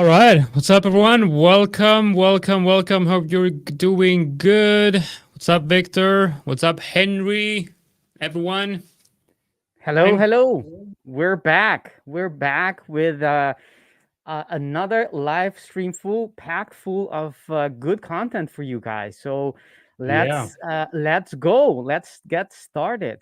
All right. What's up, everyone? Welcome. Hope you're doing good. What's up, Victor? What's up, Henry? Everyone. Hello. We're back. We're back with another live stream packed full of good content for you guys. So Yeah. let's go. Let's get started.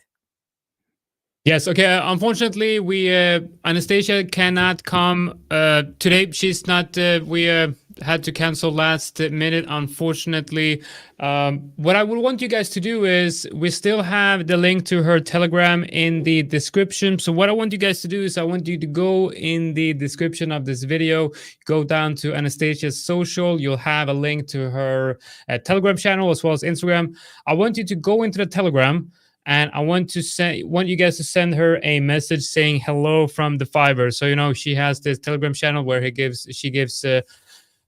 Yes. Okay. Unfortunately, we Anastasia cannot come today. She's not. We had to cancel last minute. Unfortunately, what I would want you guys to do is we still have the link to her Telegram in the description. So what I want you guys to do is I want you to go in the description of this video, go down to Anastasia's social. You'll have a link to her Telegram channel as well as Instagram. I want you to go into the Telegram. And I want you guys to send her a message saying hello from the Fiverr. So she has this Telegram channel where she gives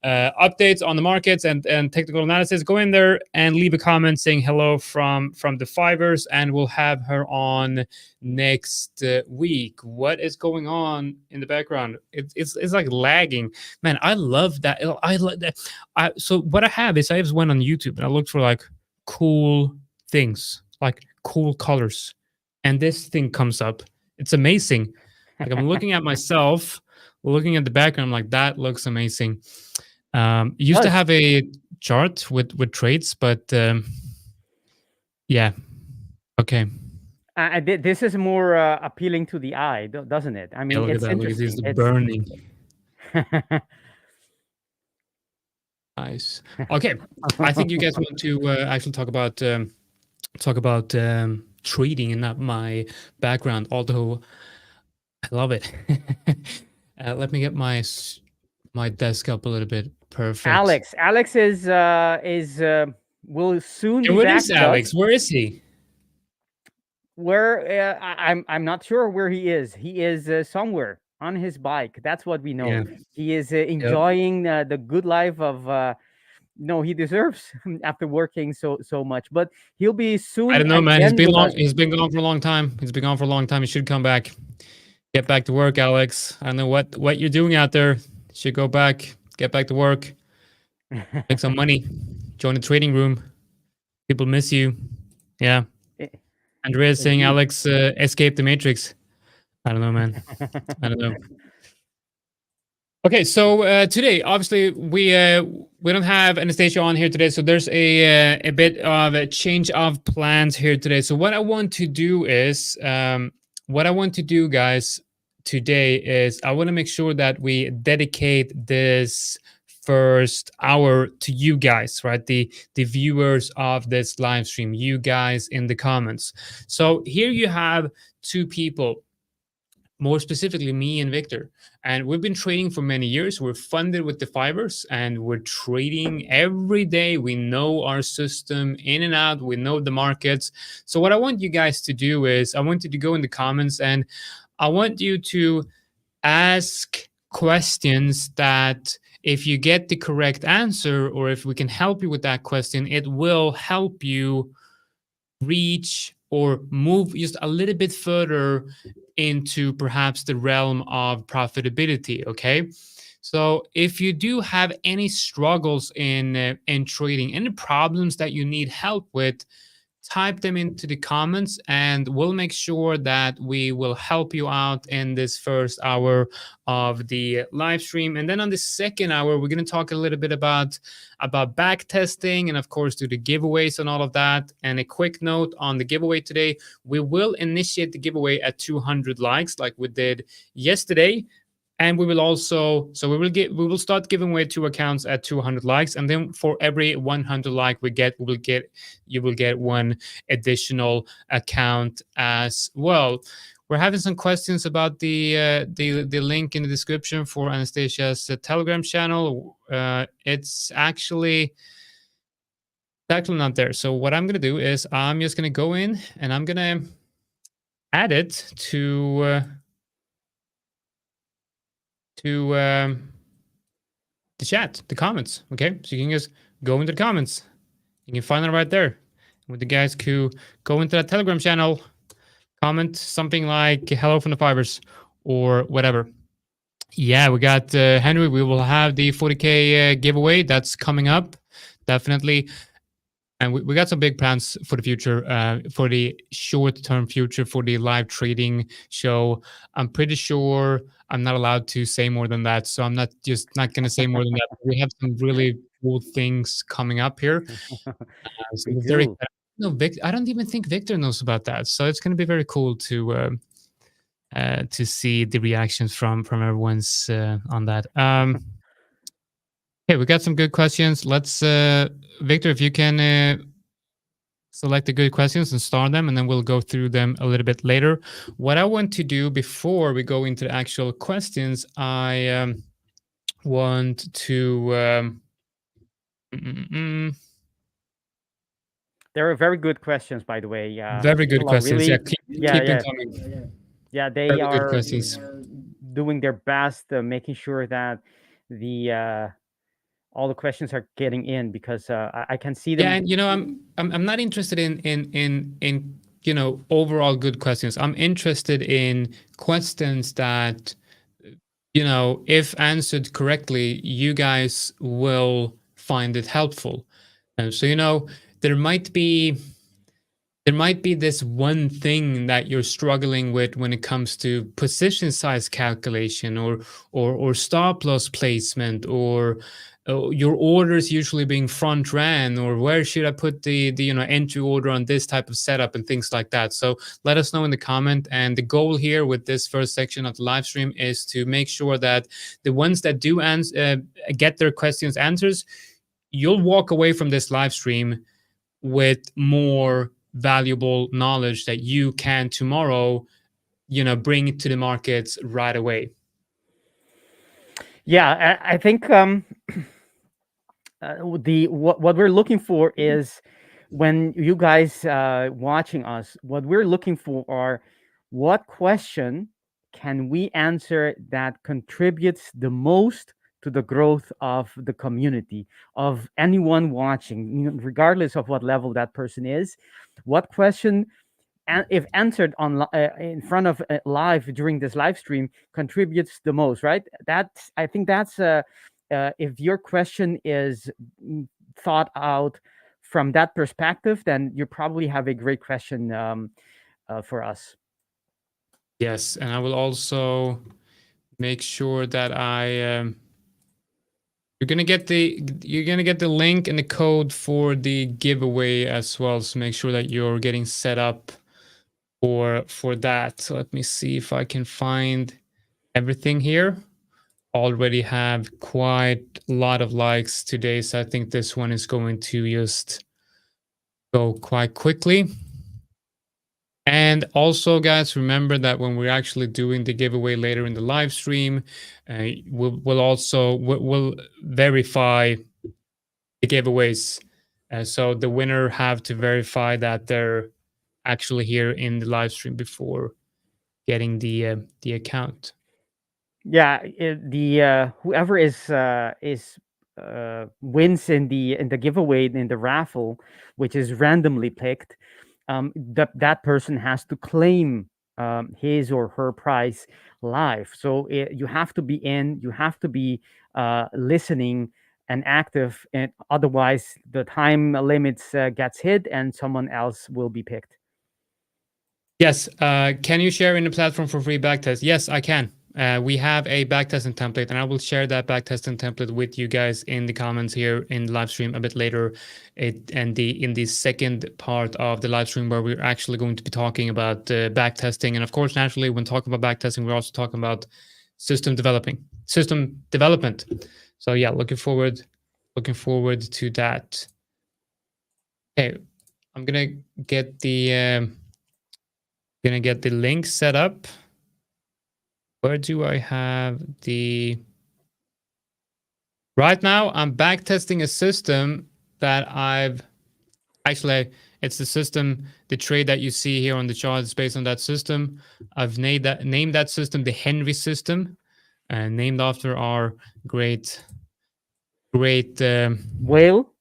updates on the markets and technical analysis. Go in there and leave a comment saying hello from the Fivers, and we'll have her on next week. What is going on in the background? It's like lagging, man. I love that. I love that. So what I have is I just went on YouTube and I looked for like cool things, like cool colors, and this thing comes up. It's amazing. Like I'm looking at myself, looking at the background, I'm like, that looks amazing. Used to have a chart with trades, but yeah. Okay. This is more appealing to the eye, doesn't it? I mean, look it's at that. interesting. Look at this burning. Nice. Okay. I think you guys want to actually talk about trading and not my background, although I love it. Let me get my desk up a little bit. Perfect. Alex is will soon be What back is Alex? Where is he? Where I'm not sure where he is. He is somewhere on his bike. That's what we know. Yeah. He is enjoying the good life of he deserves after working so much. But he'll be soon. I don't know, man. He's been gone for a long time. He should come back. Get back to work, Alex. I don't know what you're doing out there. You should go back. Get back to work. Make some money. Join the trading room. People miss you. Yeah. Andrea's saying Alex escaped the Matrix. I don't know, man. I don't know. Okay, so today, obviously, we don't have Anastasia on here today, so there's a bit of a change of plans here today. So what I want to do is, guys, today is I want to make sure that we dedicate this first hour to you guys, right? The viewers of this live stream, you guys in the comments. So here you have two people, more specifically me and Victor, and we've been trading for many years. We're funded with the Fivers and we're trading every day. We know our system in and out. We know the markets. So what I want you guys to do is I want you to go in the comments and I want you to ask questions that if you get the correct answer, or if we can help you with that question, it will help you reach or move just a little bit further into perhaps the realm of profitability. Okay, so if you do have any struggles in trading, any problems that you need help with, type them into the comments and we'll make sure that we will help you out in this first hour of the live stream. And then on the second hour, we're going to talk a little bit about back testing and of course do the giveaways and all of that. And a quick note on the giveaway today, we will initiate the giveaway at 200 likes like we did yesterday. And we will also, we will start giving away 2 accounts at 200 likes. And then for every 100 like you will get 1 additional account as well. We're having some questions about the link in the description for Anastasia's Telegram channel. It's actually not there. So what I'm going to do is I'm just going to go in and I'm going to add it to the chat, the comments. Okay, so you can just go into the comments. You can find it right there. With the guys who go into that Telegram channel, comment something like "Hello from the Fivers" or whatever. Yeah, we got Henry. We will have the 40K giveaway that's coming up, definitely. And we got some big plans for the future, for the short-term future for the live trading show. I'm pretty sure I'm not allowed to say more than that, so I'm not going to say more than that. We have some really cool things coming up here, so We we're very do. excited. No, I don't even think Victor knows about that, so it's going to be very cool to see the reactions from everyone's on that. Okay, we got some good questions. Let's, Victor, if you can select the good questions and star them, and then we'll go through them a little bit later. What I want to do before we go into the actual questions, I want to. Mm, mm, mm. There are very good questions, by the way. Very good People are questions. Yeah, really, yeah, keep them yeah, coming. yeah. They Very good are questions. doing their best, making sure that the all the questions are getting in because I can see Yeah, them. and I'm not interested in overall good questions. I'm interested in questions that if answered correctly, you guys will find it helpful. And so there might be there might be this one thing that you're struggling with when it comes to position size calculation or stop loss placement or your orders usually being front ran, or where should I put the entry order on this type of setup and things like that. So let us know in the comment. And the goal here with this first section of the live stream is to make sure that the ones that do get their questions answers, you'll walk away from this live stream with more valuable knowledge that you can tomorrow bring it to the markets right away. Yeah, I think the what we're looking for is when you guys watching us, what we're looking for are what question can we answer that contributes the most to the growth of the community, of anyone watching, regardless of what level that person is. What question, and if answered on in front of live during this live stream, contributes the most, right? That's, I think that's if your question is thought out from that perspective, then you probably have a great question for us. Yes, and I will also make sure that you're gonna get the link and the code for the giveaway as well. So make sure that you're getting set up for that. So let me see if I can find everything here. Already have quite a lot of likes today, so I think this one is going to just go quite quickly. And also, guys, remember that when we're actually doing the giveaway later in the live stream, we'll verify the giveaways. So the winner have to verify that they're actually here in the live stream before getting the account. Yeah, the whoever is wins in the giveaway, in the raffle, which is randomly picked, that person has to claim his or her prize live. So you have to be in, you have to be listening and active, and otherwise the time limits gets hit and someone else will be picked. Yes. Can you share in the platform for free backtest? Yes, I can. We have a backtesting template, and I will share that backtesting template with you guys in the comments here in the live stream a bit later. In the second part of the live stream, where we're actually going to be talking about backtesting, and of course, naturally, when talking about backtesting, we're also talking about system development. So yeah, looking forward to that. Okay, I'm gonna get the link set up. Where do I have the... Right now, I'm backtesting a system that it's the system, the trade that you see here on the chart is based on that system. I've named that system the Henry system, named after our great Whale.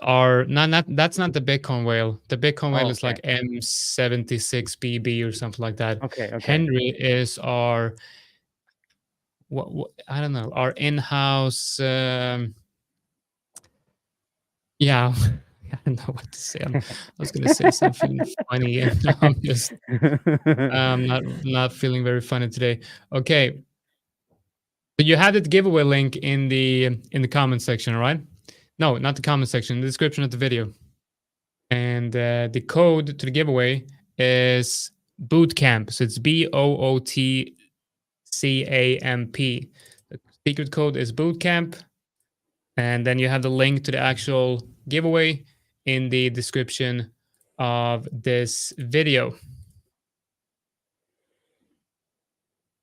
our not that's not the Bitcoin whale. The Bitcoin whale Oh, is okay. like M76BB or something like that. Okay. Henry is our what I don't know, our in-house. Yeah, I don't know what to say. I was gonna say something funny, and now I'm just not feeling very funny today. Okay, so you had the giveaway link in the comment section, all right? No, not the comment section, the description of the video. And the code to the giveaway is bootcamp. So it's BOOTCAMP. The secret code is bootcamp. And then you have the link to the actual giveaway in the description of this video.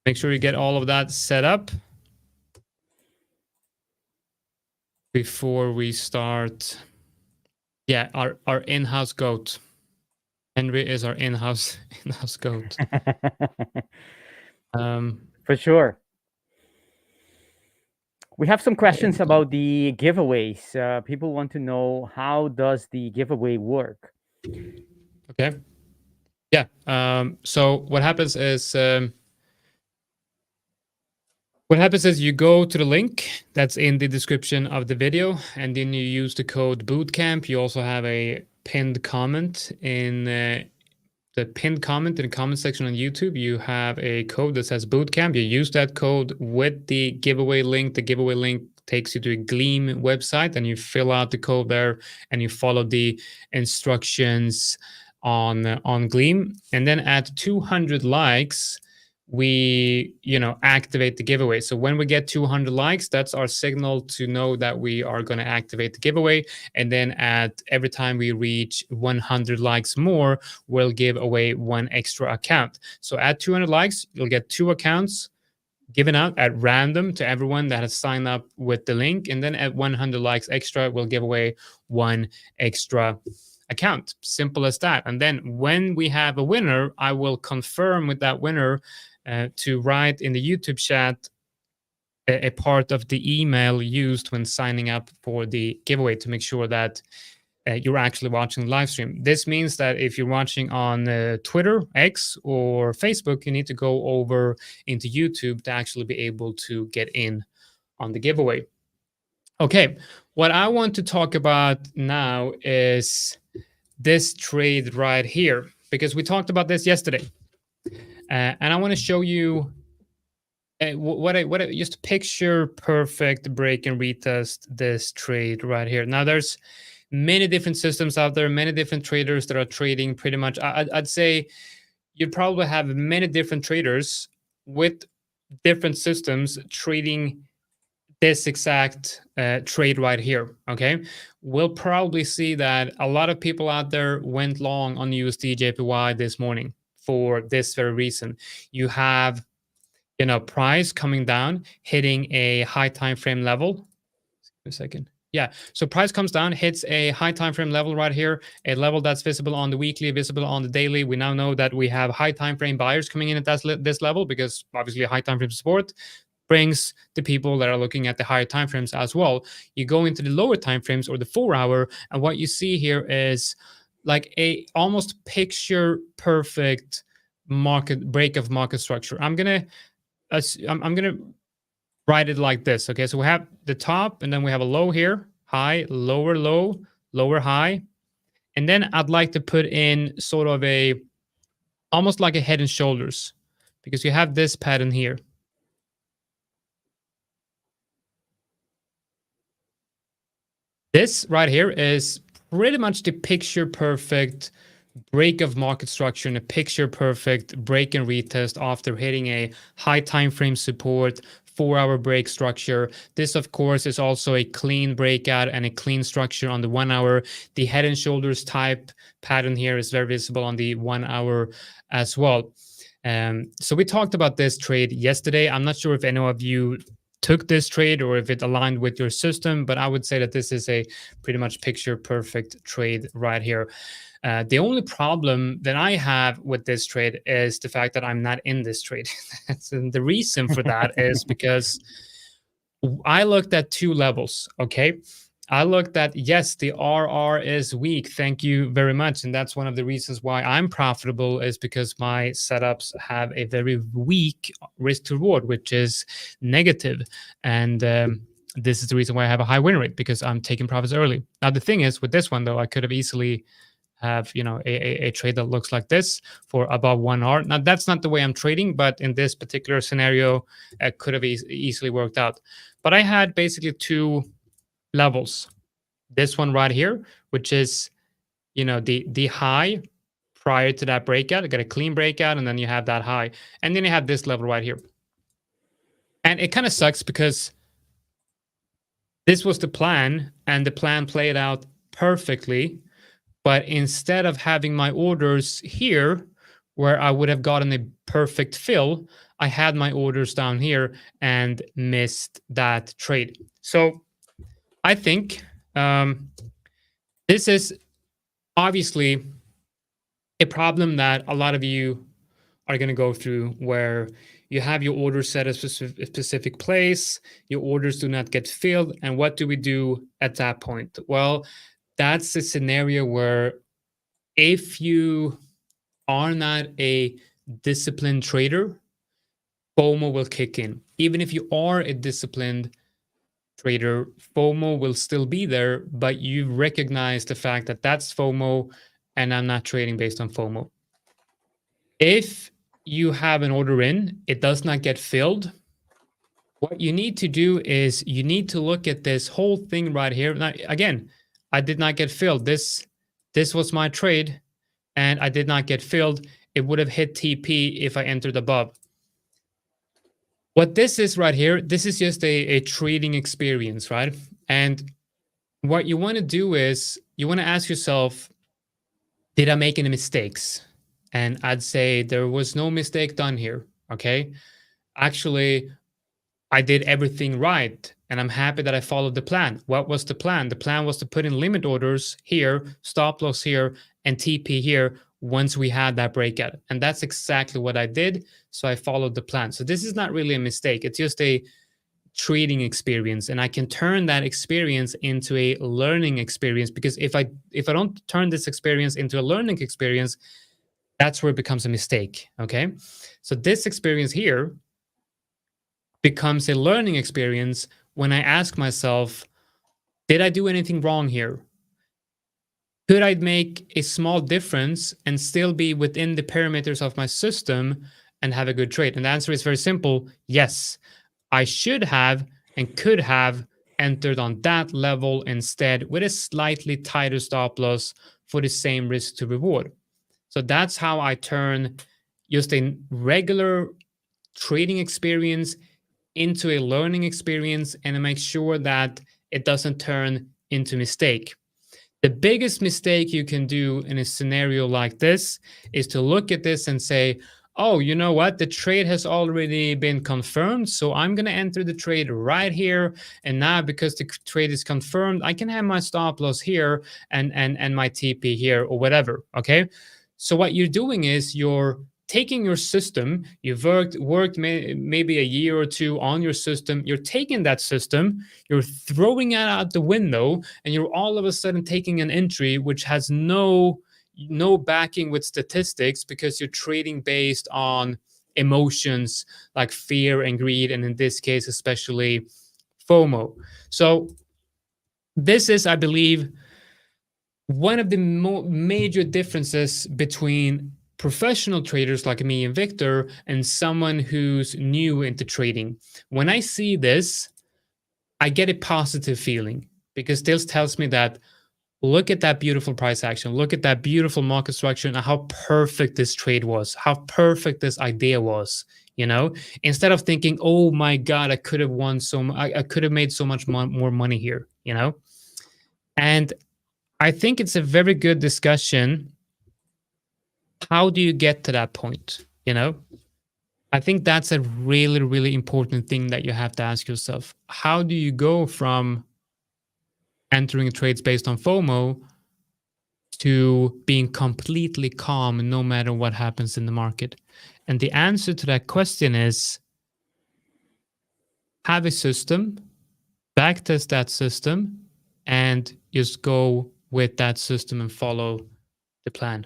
Make sure you get all of that set up before we start. Yeah, our in-house goat. Henry is our in-house goat. For sure. We have some There questions we go. about the giveaways. People want to know, how does the giveaway work? Okay. Yeah. So what happens is you go to the link that's in the description of the video, and then you use the code bootcamp. You also have a pinned comment in the pinned comment in the comment section on YouTube. You have a code that says bootcamp. You use that code with the giveaway link. The giveaway link takes you to a Gleam website, and you fill out the code there, and you follow the instructions on Gleam. And then at 200 likes, we activate the giveaway. So when we get 200 likes, that's our signal to know that we are going to activate the giveaway. And then at every time we reach 100 likes more, we'll give away one extra account. So at 200 likes, you'll get 2 accounts given out at random to everyone that has signed up with the link. And then at 100 likes extra, we'll give away one extra account. Simple as that. And then when we have a winner, I will confirm with that winner to write in the YouTube chat a part of the email used when signing up for the giveaway, to make sure that you're actually watching the live stream. This means that if you're watching on Twitter, X, or Facebook, you need to go over into YouTube to actually be able to get in on the giveaway. Okay, what I want to talk about now is this trade right here, because we talked about this yesterday. And I want to show you just picture perfect break and retest this trade right here. Now there's many different systems out there, many different traders that are trading pretty much. I'd say you'd probably have many different traders with different systems trading this exact trade right here. Okay, we'll probably see that a lot of people out there went long on USD JPY this morning for this very reason. You have price coming down, hitting a high time frame level. A second. Yeah, so price comes down, hits a high time frame level right here, a level that's visible on the weekly, visible on the daily. We now know that we have high time frame buyers coming in at this level, because obviously a high time frame support brings the people that are looking at the higher time frames as well. You go into the lower time frames, or the 4-hour, and what you see here is like a almost picture perfect market break of market structure. I'm gonna write it like this. Okay, so we have the top, and then we have a low here, high, lower low, lower high, and then I'd like to put in sort of a almost like a head and shoulders, because you have this pattern here. This right here is pretty much the picture perfect break of market structure, and a picture perfect break and retest after hitting a high time frame support, 4-hour break structure. This, of course, is also a clean breakout and a clean structure on the 1-hour. The head and shoulders type pattern here is very visible on the 1-hour as well. So we talked about this trade yesterday. I'm not sure if any of you took this trade or if it aligned with your system, but I would say that this is a pretty much picture perfect trade right here. The only problem that I have with this trade is the fact that I'm not in this trade. And the reason for that is because I looked at 2 levels, okay? I looked at, yes, the RR is weak. Thank you very much. And that's one of the reasons why I'm profitable, is because my setups have a very weak risk to reward, which is negative. And this is the reason why I have a high win rate, because I'm taking profits early. Now, the thing is with this one, though, I could have easily have, a trade that looks like this for above 1 hour. Now, that's not the way I'm trading, but in this particular scenario, it could have easily worked out. But I had basically two levels. This one right here, which is, the high prior to that breakout. I got a clean breakout, and then you have that high, and then you have this level right here. And it kind of sucks because this was the plan, and the plan played out perfectly. But instead of having my orders here, where I would have gotten a perfect fill, I had my orders down here and missed that trade. So I think this is obviously a problem that a lot of you are going to go through, where you have your orders set a specific place, your orders do not get filled. And what do we do at that point? Well, that's a scenario where if you are not a disciplined trader, FOMO will kick in. Even if you are a disciplined trader, FOMO will still be there, but you recognize the fact that that's FOMO and I'm not trading based on FOMO. If you have an order in, it does not get filled. What you need to do is you need to look at this whole thing right here. Now, again, I did not get filled. This was my trade, and I did not get filled. It would have hit TP if I entered above. What this is right here, this is just a trading experience, right? And what you want to do is you want to ask yourself, did I make any mistakes? And I'd say there was no mistake done here, okay? Actually, I did everything right, and I'm happy that I followed the plan. What was the plan? The plan was to put in limit orders here, stop loss here, and TP here once we had that breakout. And that's exactly what I did. So I followed the plan. So this is not really a mistake. It's just a trading experience, and I can turn that experience into a learning experience, because if I don't turn this experience into a learning experience, that's where it becomes a mistake. Okay, so this experience here becomes a learning experience when I ask myself, did I do anything wrong here? Could I make a small difference and still be within the parameters of my system and have a good trade? And the answer is very simple. Yes, I should have and could have entered on that level instead with a slightly tighter stop loss for the same risk to reward. So that's how I turn just a regular trading experience into a learning experience, and I make sure that it doesn't turn into mistake. The biggest mistake you can do in a scenario like this is to look at this and say, oh, you know what? The trade has already been confirmed, so I'm going to enter the trade right here. And now, because the trade is confirmed, I can have my stop loss here and my TP here or whatever. Okay. So what you're doing is you're taking your system, you've worked maybe a year or two on your system, you're taking that system, you're throwing it out the window, and you're all of a sudden taking an entry which has no backing with statistics, because you're trading based on emotions like fear and greed, and in this case especially FOMO. So this is, I believe, one of the major differences between professional traders like me and Victor and someone who's new into trading. When I see this, I get a positive feeling, because this tells me that look at that beautiful price action, look at that beautiful market structure, and how perfect this trade was, how perfect this idea was. Instead of thinking, oh my God, I could have won I could have made so much more money here. And I think it's a very good discussion. How do you get to that point? I think that's a really, really important thing that you have to ask yourself. How do you go from entering trades based on FOMO to being completely calm no matter what happens in the market? And the answer to that question is have a system, backtest that system, and just go with that system and follow the plan.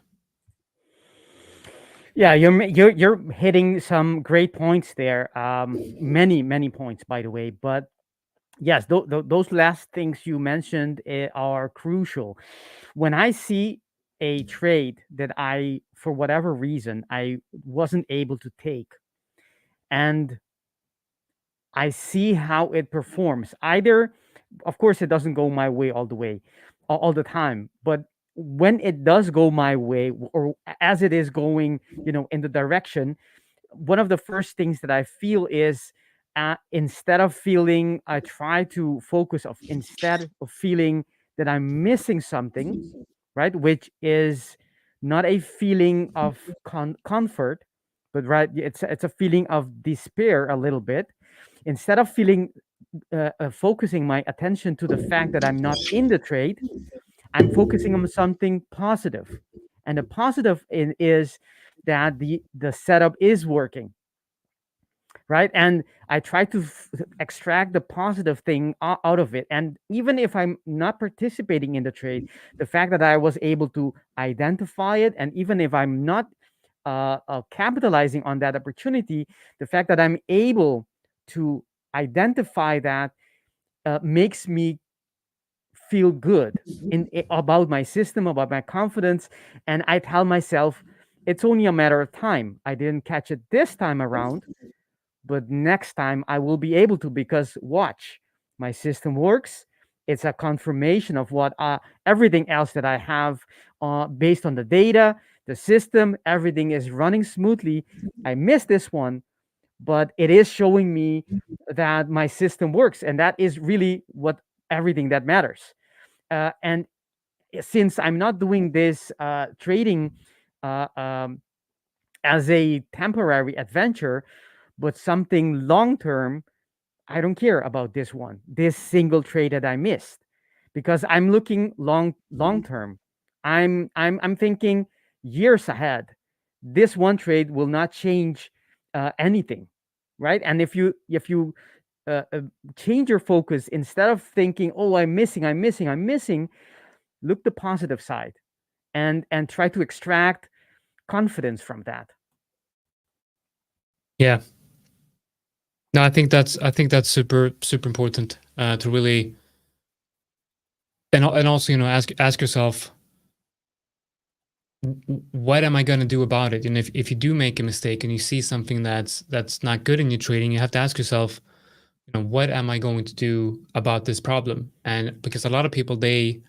Yeah, you're hitting some great points there. Many points, by the way. But yes, those last things you mentioned are crucial. When I see a trade that I, for whatever reason, I wasn't able to take, and I see how it performs. Either, of course, it doesn't go my way all the way, all the time, but when it does go my way, or as it is going, in the direction, one of the first things that I feel is, instead of feeling, I try to focus of instead of feeling that I'm missing something, right? Which is not a feeling of comfort, but right, it's a feeling of despair a little bit. Instead of feeling focusing my attention to the fact that I'm not in the trade, I'm focusing on something positive, and the positive is that the setup is working, right? And I try to extract the positive thing out of it. And even if I'm not participating in the trade, the fact that I was able to identify it, and even if I'm not capitalizing on that opportunity, the fact that I'm able to identify that makes me feel good about my system, about my confidence. And I tell myself, it's only a matter of time. I didn't catch it this time around, but next time I will be able to, because watch, my system works. It's a confirmation of what everything else that I have, based on the data, the system, everything is running smoothly. I missed this one, but it is showing me that my system works, and that is really what everything that matters. And since I'm not doing this trading uh, um, as a temporary adventure, but something long term, I don't care about this single trade that I missed, because I'm looking long term. I'm thinking years ahead. This one trade will not change anything, right? And if you uh, uh, change your focus, instead of thinking, oh, I'm missing, look the positive side, and try to extract confidence from that. Yeah. No, I think that's super important to really, and also, ask yourself, what am I going to do about it? And if you do make a mistake and you see something that's not good in your trading, you have to ask yourself, what am I going to do about this problem? And because a lot of people, they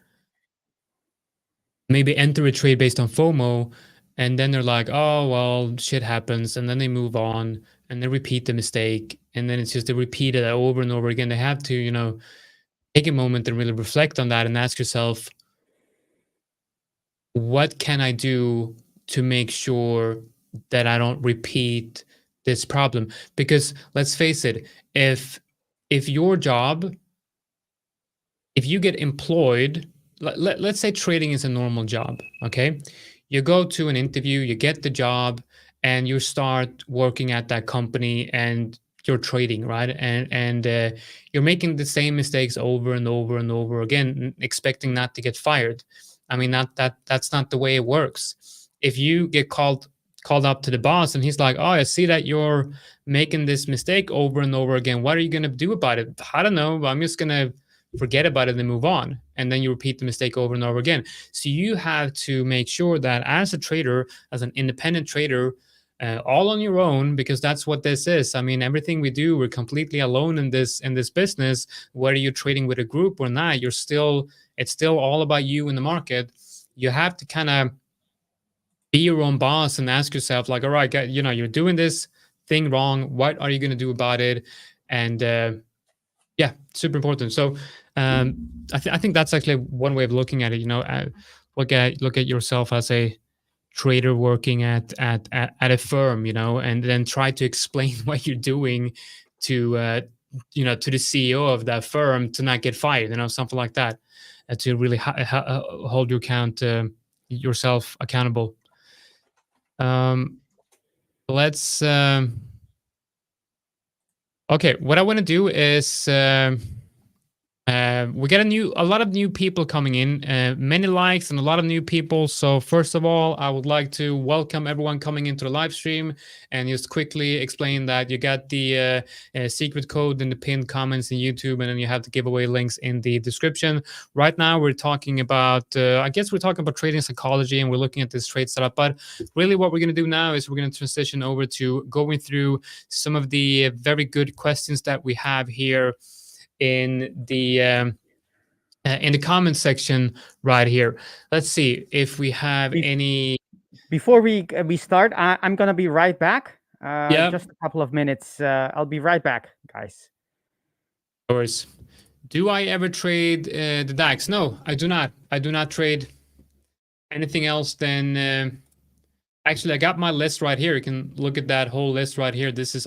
maybe enter a trade based on FOMO, and then they're like, oh, well, shit happens, and then they move on and they repeat the mistake, and then it's just they repeat it over and over again. They have to, take a moment and really reflect on that and ask yourself, what can I do to make sure that I don't repeat this problem? Because let's face it, if your job, if you get employed, let's say trading is a normal job, okay? You go to an interview, you get the job, and you start working at that company, and you're trading, right? And you're making the same mistakes over and over and over again, expecting not to get fired. I mean, that's not the way it works. If you get called up to the boss and he's like, "Oh, I see that you're making this mistake over and over again. What are you going to do about it?" I don't know. I'm just going to forget about it and move on. And then you repeat the mistake over and over again. So you have to make sure that as a trader, as an independent trader, all on your own, because that's what this is. I mean, everything we do, we're completely alone in this business. Whether you're trading with a group or not, it's still all about you in the market. You have to kind of be your own boss and ask yourself, like, all right, you're doing this thing wrong. What are you going to do about it? And yeah, super important. So I think that's actually one way of looking at it. Look at yourself as a trader working at a firm, and then try to explain what you're doing to to the CEO of that firm to not get fired, something like that, to really hold yourself accountable. Um, let's okay. What I want to do is. We got a lot of new people coming in, many likes and a lot of new people. So first of all, I would like to welcome everyone coming into the live stream and just quickly explain that you got the secret code in the pinned comments in YouTube, and then you have the giveaway links in the description. Right now, we're talking about, I guess we're talking about trading psychology, and we're looking at this trade setup. But really, what we're going to do now is we're going to transition over to going through some of the very good questions that we have here in the comment section right here. Let's see if we have any. Before we start, I'm gonna be right back. Yeah, Just a couple of minutes. I'll be right back, guys. of course. Do I ever trade the DAX? No, I do not. I do not trade anything else than actually, I got my list right here. You can look at that whole list right here. This is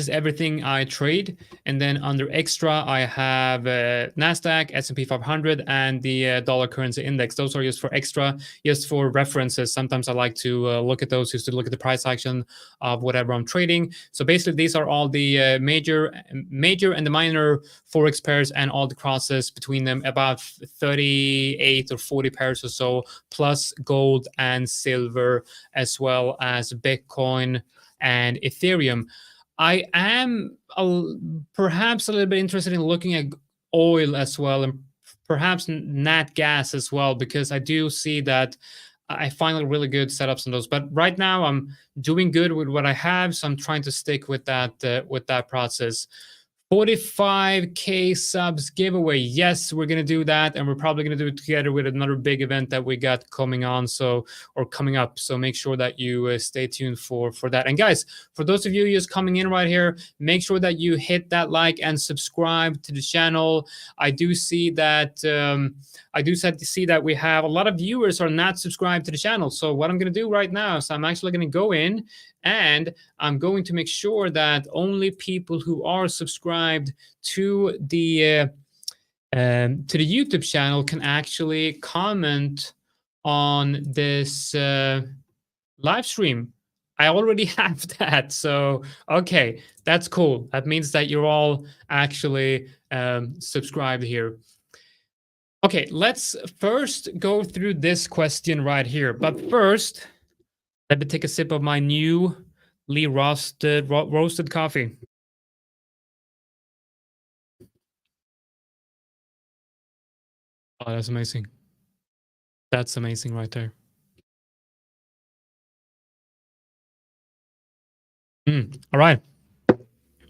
everything I trade. And then under extra, I have NASDAQ, S&P 500, and the dollar currency index. Those are just for extra, just for references. Sometimes I like to look at those just to look at the price action of whatever I'm trading. So basically, these are all the major and the minor Forex pairs and all the crosses between them, about 38 or 40 pairs or so, plus gold and silver, as well as Bitcoin and Ethereum. I am perhaps a little bit interested in looking at oil as well, and perhaps nat gas as well, because I do see that I find really good setups on those. But right now, I'm doing good with what I have, so I'm trying to stick with that process. 45K subs giveaway. Yes, we're gonna do that, and we're probably gonna do it together with another big event that we got coming on, or coming up. So make sure that you stay tuned for that. And guys, for those of you just coming in right here, make sure that you hit that like and subscribe to the channel. I do see that we have a lot of viewers are not subscribed to the channel. So what I'm gonna do right now is I'm actually gonna go in and I'm going to make sure that only people who are subscribed to the YouTube channel can actually comment on this live stream. I already have that, so okay, that's cool. That means that you're all actually subscribed here. Okay, let's first go through this question right here. But first, let me take a sip of my newly roasted coffee. Oh, that's amazing. That's amazing right there. All right.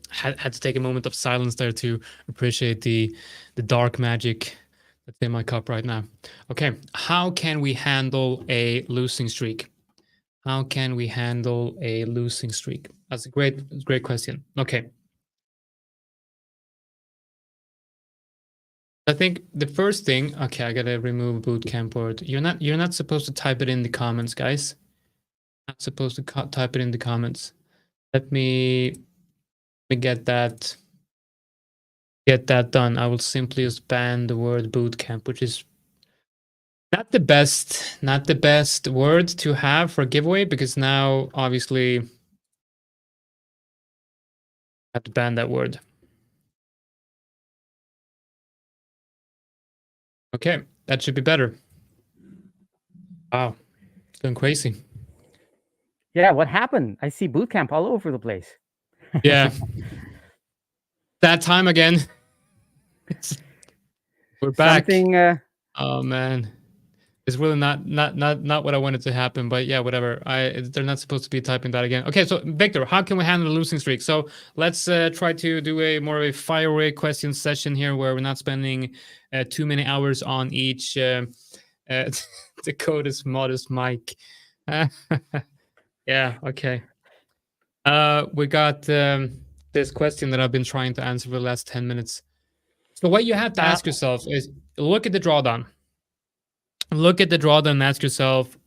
Had to take a moment of silence there to appreciate the dark magic that's in my cup right now. Okay, how can we handle a losing streak? How can we handle a losing streak? That's a great question. Okay. I think the first thing, okay, I gotta remove bootcamp word. You're not supposed to type it in the comments, guys. Not supposed to type it in the comments. Let me get that done. I will simply just ban the word bootcamp, which is not the best word to have for a giveaway, because now obviously I have to ban that word. Okay, that should be better. Wow, it's going crazy. Yeah, what happened? I see bootcamp all over the place. Yeah. That time again. We're back. Oh man. It's really not what I wanted to happen, but yeah, whatever. They're not supposed to be typing that again. Okay, so Victor, how can we handle a losing streak? So let's try to do a more of a fire rate question session here, where we're not spending too many hours on each. The code is modest, Mike. Yeah. Okay. We got this question that I've been trying to answer for the last 10 minutes. So what you have to ask yourself is, look at the drawdown. Look at the drawdown and ask yourself,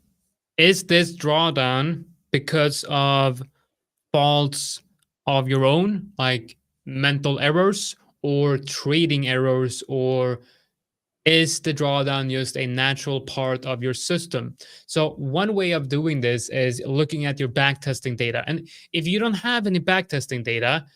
is this drawdown because of faults of your own, like mental errors or trading errors, or is the drawdown just a natural part of your system? So one way of doing this is looking at your backtesting data. And if you don't have any backtesting data,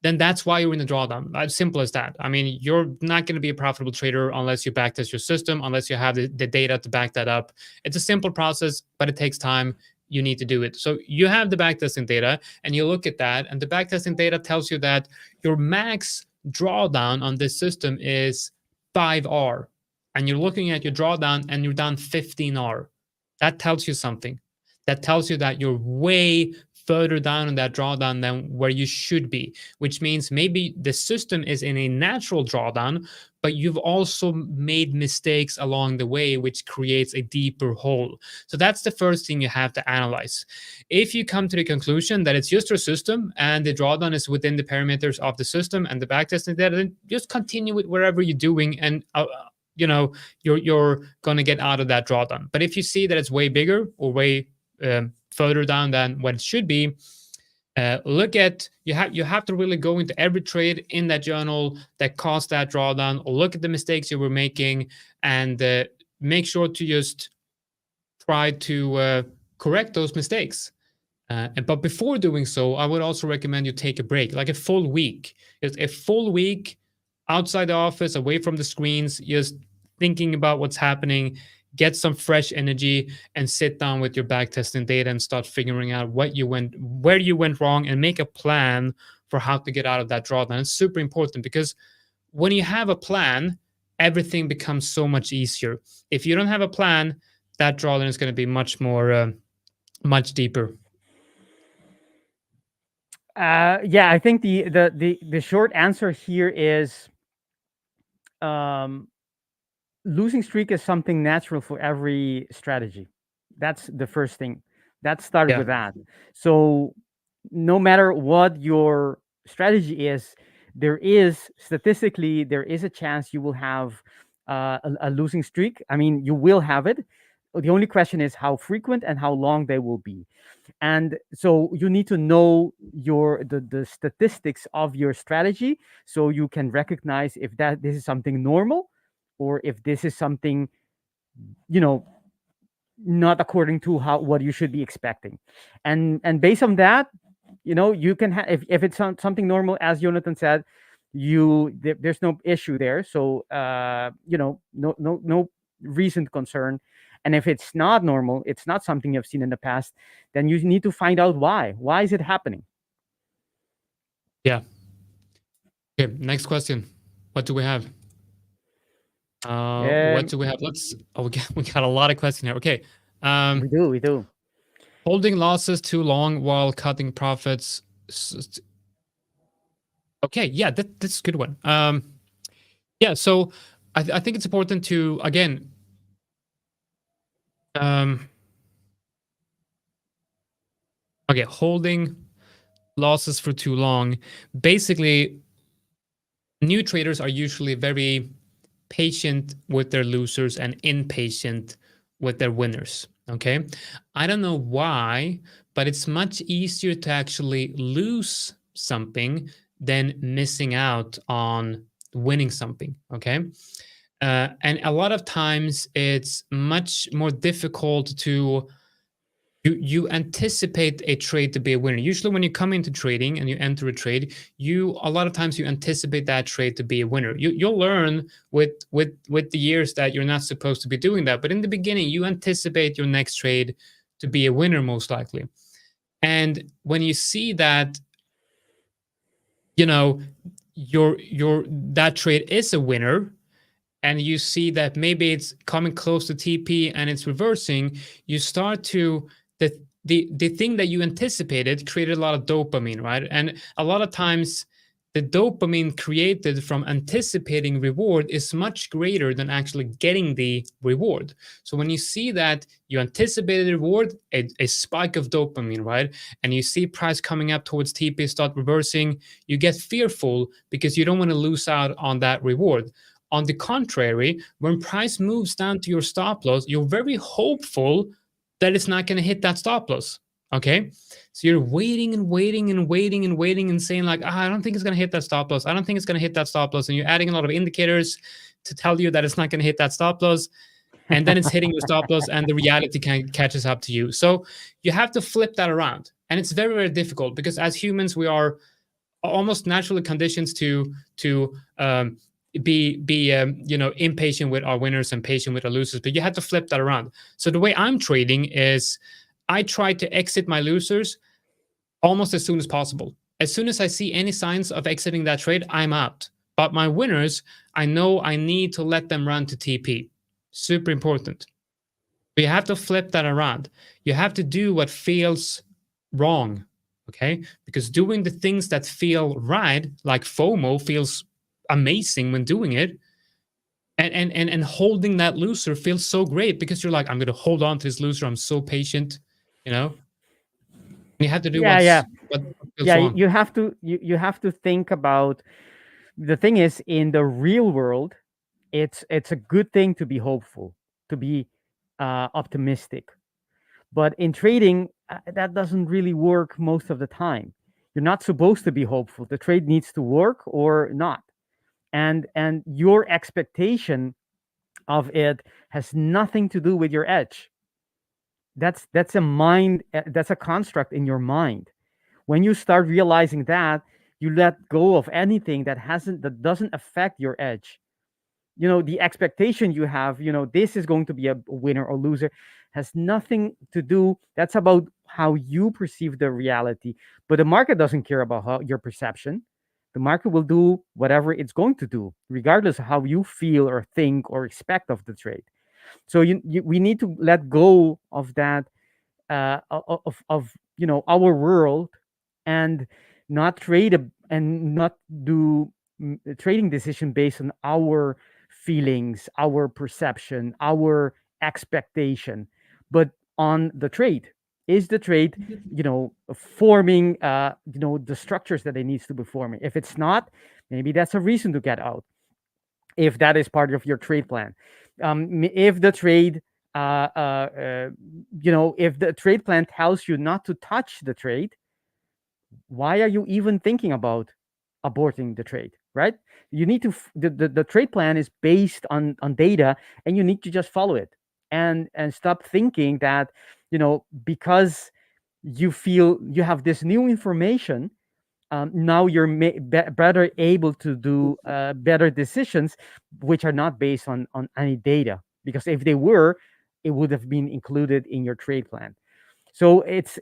then that's why you're in the drawdown. As simple as that. I mean, you're not going to be a profitable trader unless you backtest your system, unless you have the data to back that up. It's a simple process, but it takes time. You need to do it. So you have the backtesting data and you look at that, and the backtesting data tells you that your max drawdown on this system is 5R. And you're looking at your drawdown and you're down 15R. That tells you something. That tells you that you're way further down in that drawdown than where you should be, which means maybe the system is in a natural drawdown, but you've also made mistakes along the way, which creates a deeper hole. So that's the first thing you have to analyze. If you come to the conclusion that it's just your system and the drawdown is within the parameters of the system and the backtesting data, then just continue with whatever you're doing, and you're going to get out of that drawdown. But if you see that it's way bigger or way further down than what it should be, look at you have to really go into every trade in that journal that caused that drawdown, or look at the mistakes you were making, and make sure to just try to correct those mistakes. But before doing so, I would also recommend you take a break, like a full week. Just a full week outside the office, away from the screens, just thinking about what's happening. Get some fresh energy and sit down with your backtesting data and start figuring out where you went wrong, and make a plan for how to get out of that drawdown. It's super important, because when you have a plan, everything becomes so much easier. If you don't have a plan, that drawdown is going to be much more, much deeper. Yeah, I think the short answer here is, losing streak is something natural for every strategy. That's the first thing. That started with that. So no matter what your strategy is, statistically there is a chance you will have a losing streak. I mean, you will have it. The only question is how frequent and how long they will be. And so you need to know the statistics of your strategy, so you can recognize if this is something normal, or if this is something, not according to what you should be expecting. And based on that, you can have, if it's something normal, as Jonathan said, there's no issue there. So no reason to concern. And if it's not normal, it's not something you've seen in the past, then you need to find out why is it happening. Yeah. Okay, next question. What do we have? What do we have? We got a lot of questions here. Okay. We do. Holding losses too long while cutting profits. Okay, yeah, that's a good one. Yeah, so I think it's important to, again, okay, holding losses for too long. Basically, new traders are usually very patient with their losers and impatient with their winners. Okay, I don't know why, but it's much easier to actually lose something than missing out on winning something. Okay, and a lot of times it's much more difficult to you anticipate a trade to be a winner. Usually when you come into trading and you enter a trade, a lot of times you anticipate that trade to be a winner. You'll learn with the years that you're not supposed to be doing that. But in the beginning, you anticipate your next trade to be a winner, most likely. And when you see that, that trade is a winner, and you see that maybe it's coming close to TP and it's reversing, you start to the thing that you anticipated created a lot of dopamine, right? And a lot of times the dopamine created from anticipating reward is much greater than actually getting the reward. So when you see that you anticipated the reward, a spike of dopamine, right? And you see price coming up towards TP, start reversing, you get fearful because you don't want to lose out on that reward. On the contrary, when price moves down to your stop loss, you're very hopeful that it's not going to hit that stop loss. Okay, so you're waiting and waiting and waiting and waiting and saying like, I don't think it's going to hit that stop loss. I don't think it's going to hit that stop loss. And you're adding a lot of indicators to tell you that it's not going to hit that stop loss. And then it's hitting your stop loss and the reality catches up to you. So you have to flip that around. And it's very, very difficult because as humans, we are almost natural conditions to be impatient with our winners and patient with our losers. But you have to flip that around. So the way I'm trading is I try to exit my losers almost as soon as possible. As soon as I see any signs of exiting that trade, I'm out. But my winners, I know I need to let them run to TP. Super important. But you have to flip that around. You have to do what feels wrong, okay? Because doing the things that feel right, like FOMO, feels amazing when doing it. And holding that loser feels so great because you're like, I'm going to hold on to this loser. I'm so patient, you know? You have to do Yeah, yeah, what feels yeah. wrong. You have to think about, the thing is, in the real world, it's a good thing to be hopeful, to be optimistic. But in trading, that doesn't really work most of the time. You're not supposed to be hopeful. The trade needs to work or not. And your expectation of it has nothing to do with your edge. That's a mind, that's a construct in your mind. When you start realizing that, you let go of anything that doesn't affect your edge. The expectation you have, this is going to be a winner or loser, has nothing to do. That's about how you perceive the reality. But the market doesn't care about your perception. The market will do whatever it's going to do regardless of how you feel or think or expect of the trade. So we need to let go of that, of our world, and not and not do trading decision based on our feelings, our perception, our expectation, but on the trade. Is the trade forming the structures that it needs to be forming? If it's not, maybe that's a reason to get out, if that is part of your trade plan. If the trade if the trade plan tells you not to touch the trade, why are you even thinking about aborting the trade, right? You need to the trade plan is based on data, and you need to just follow it, and stop thinking that because you feel you have this new information, now you're better able to do better decisions, which are not based on any data, because if they were, it would have been included in your trade plan. So it's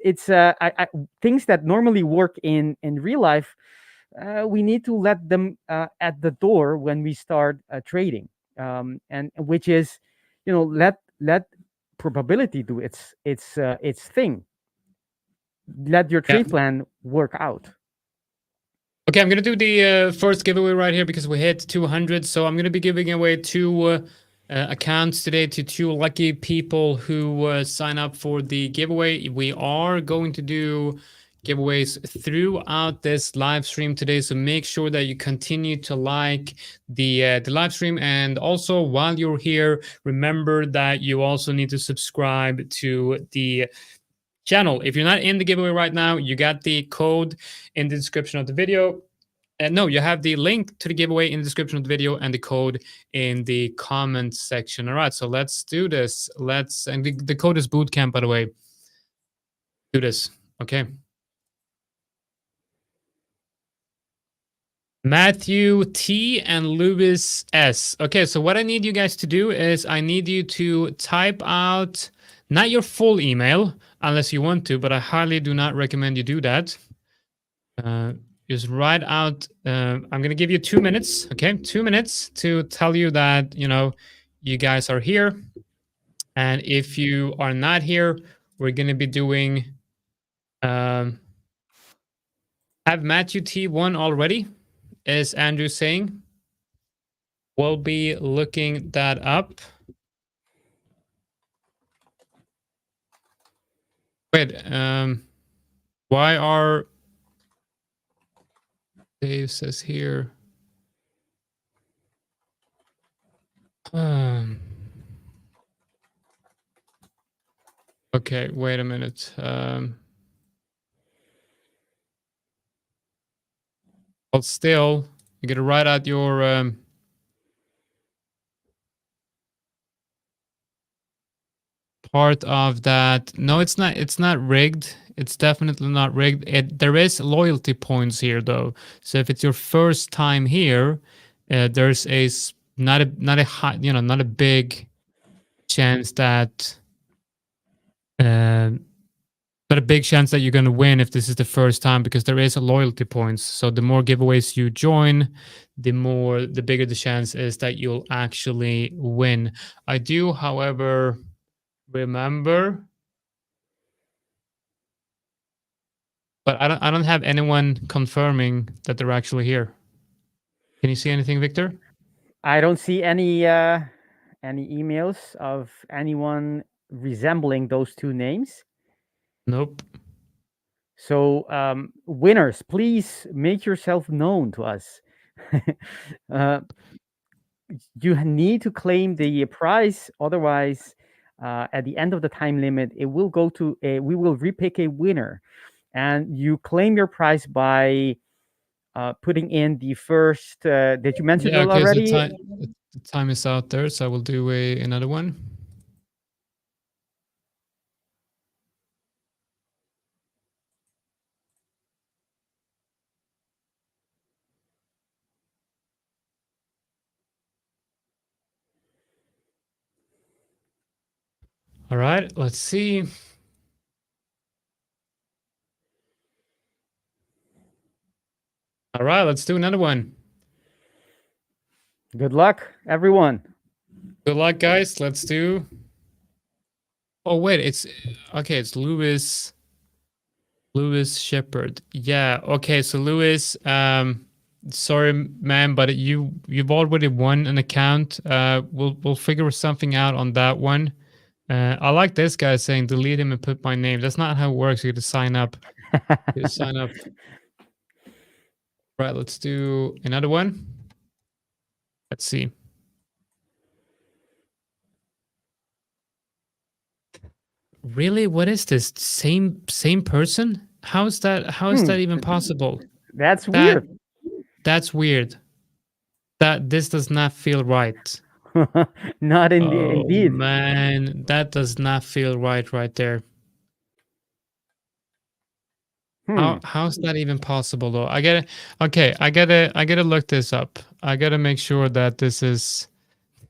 things that normally work in real life, we need to let them at the door when we start trading, and which is, let probability do its thing. Let your Yeah. trade plan work out. Okay, I'm going to do the first giveaway right here because we hit 200. So I'm going to be giving away two accounts today to two lucky people who sign up for the giveaway. We are going to do giveaways throughout this live stream today, so make sure that you continue to like the live stream. And also, while you're here, remember that you also need to subscribe to the channel. If you're not in the giveaway right now, you got the code in the description of the video. No, you have the link to the giveaway in the description of the video and the code in the comments section. All right, so let's do this. And the code is bootcamp, by the way. Do this. Okay. Matthew T and Lewis S. Okay, so what I need you guys to do is I need you to type out not your full email unless you want to, but I highly do not recommend you do that. Just write out. I'm going to give you 2 minutes. Okay, 2 minutes to tell you that you guys are here, and if you are not here, we're going to be doing. Have Matthew T won already? Is Andrew saying? We'll be looking that up. Wait, why are Dave says here? Okay, wait a minute. But still, you gotta write out your part of that. No, it's not. It's not rigged. It's definitely not rigged. There is loyalty points here though. So if it's your first time here, there's not a high, not a big chance that uh, but a big chance that you're going to win if this is the first time, because there is a loyalty points. So the more giveaways you join, the bigger the chance is that you'll actually win. I do, however, remember, but I don't have anyone confirming that they're actually here. Can you see anything, Victor? I don't see any emails of anyone resembling those two names. Nope. So winners, please make yourself known to us. You need to claim the prize, otherwise at the end of the time limit it will go to we will repick a winner, and you claim your prize by putting in the first did you mention Yeah. it Okay. So already? the time is out there, so I will do another one. All right. Let's see. All right. Let's do another one. Good luck, everyone. Good luck, guys. Let's do. Oh wait, it's okay. It's Lewis Shepherd. Yeah. Okay. So Lewis, sorry, man, but you've already won an account. We'll figure something out on that one. I like this guy saying delete him and put my name. That's not how it works. You have to sign up. You sign up. Right. Let's do another one. Let's see. Really? What is this? Same person? How is that even possible? That's That weird. that's weird. That this does not feel right. Not Oh indeed. man, that does not feel right there. How's that even possible though? I gotta look this up. I gotta make sure that this is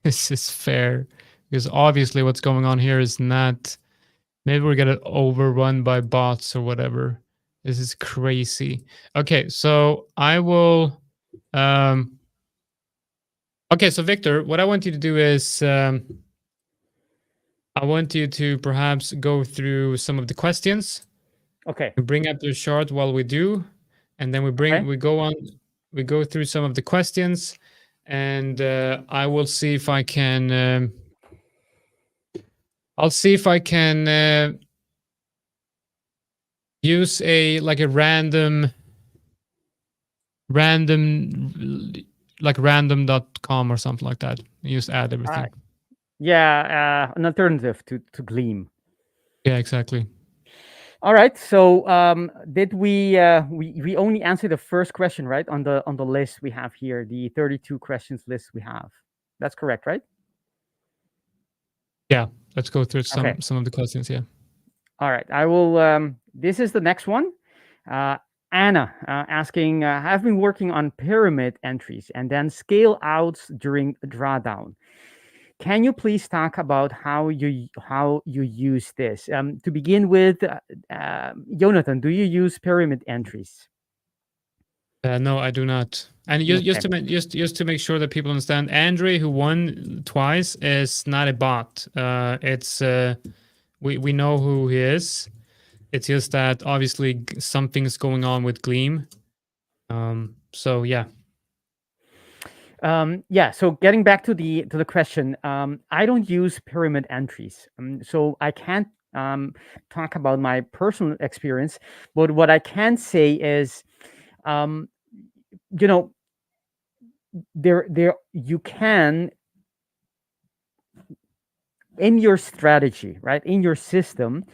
this is fair. Because obviously what's going on here is not, maybe we're gonna overrun by bots or whatever. This is crazy. Okay, so I will okay, so Victor, what I want you to do is I want you to perhaps go through some of the questions. Okay. We bring up the chart while we do, and then Okay. we go through some of the questions, and I will see if I can. I'll see if I can use a like a random like random.com or something like that. You just add everything. Yeah, an alternative to Gleam. Yeah, exactly. All right. So did we only answered the first question, right? On the list we have here, the 32 questions list we have. That's correct, right? Yeah, let's go through Okay. some of the questions. Yeah. All right. I will. This is the next one. Anna asking, I've been working on pyramid entries and then scale outs during drawdown. Can you please talk about how you use this? To begin with, Jonathan, do you use pyramid entries? No, I do not. And Okay. just to make sure that people understand, Andre, who won twice, is not a bot. It's we know who he is. It's just that obviously something's going on with Gleam. So yeah. Yeah. So getting back to the question, I don't use pyramid entries, so I can't talk about my personal experience. But what I can say is, um, you know, there you can, in your strategy, right, in your system,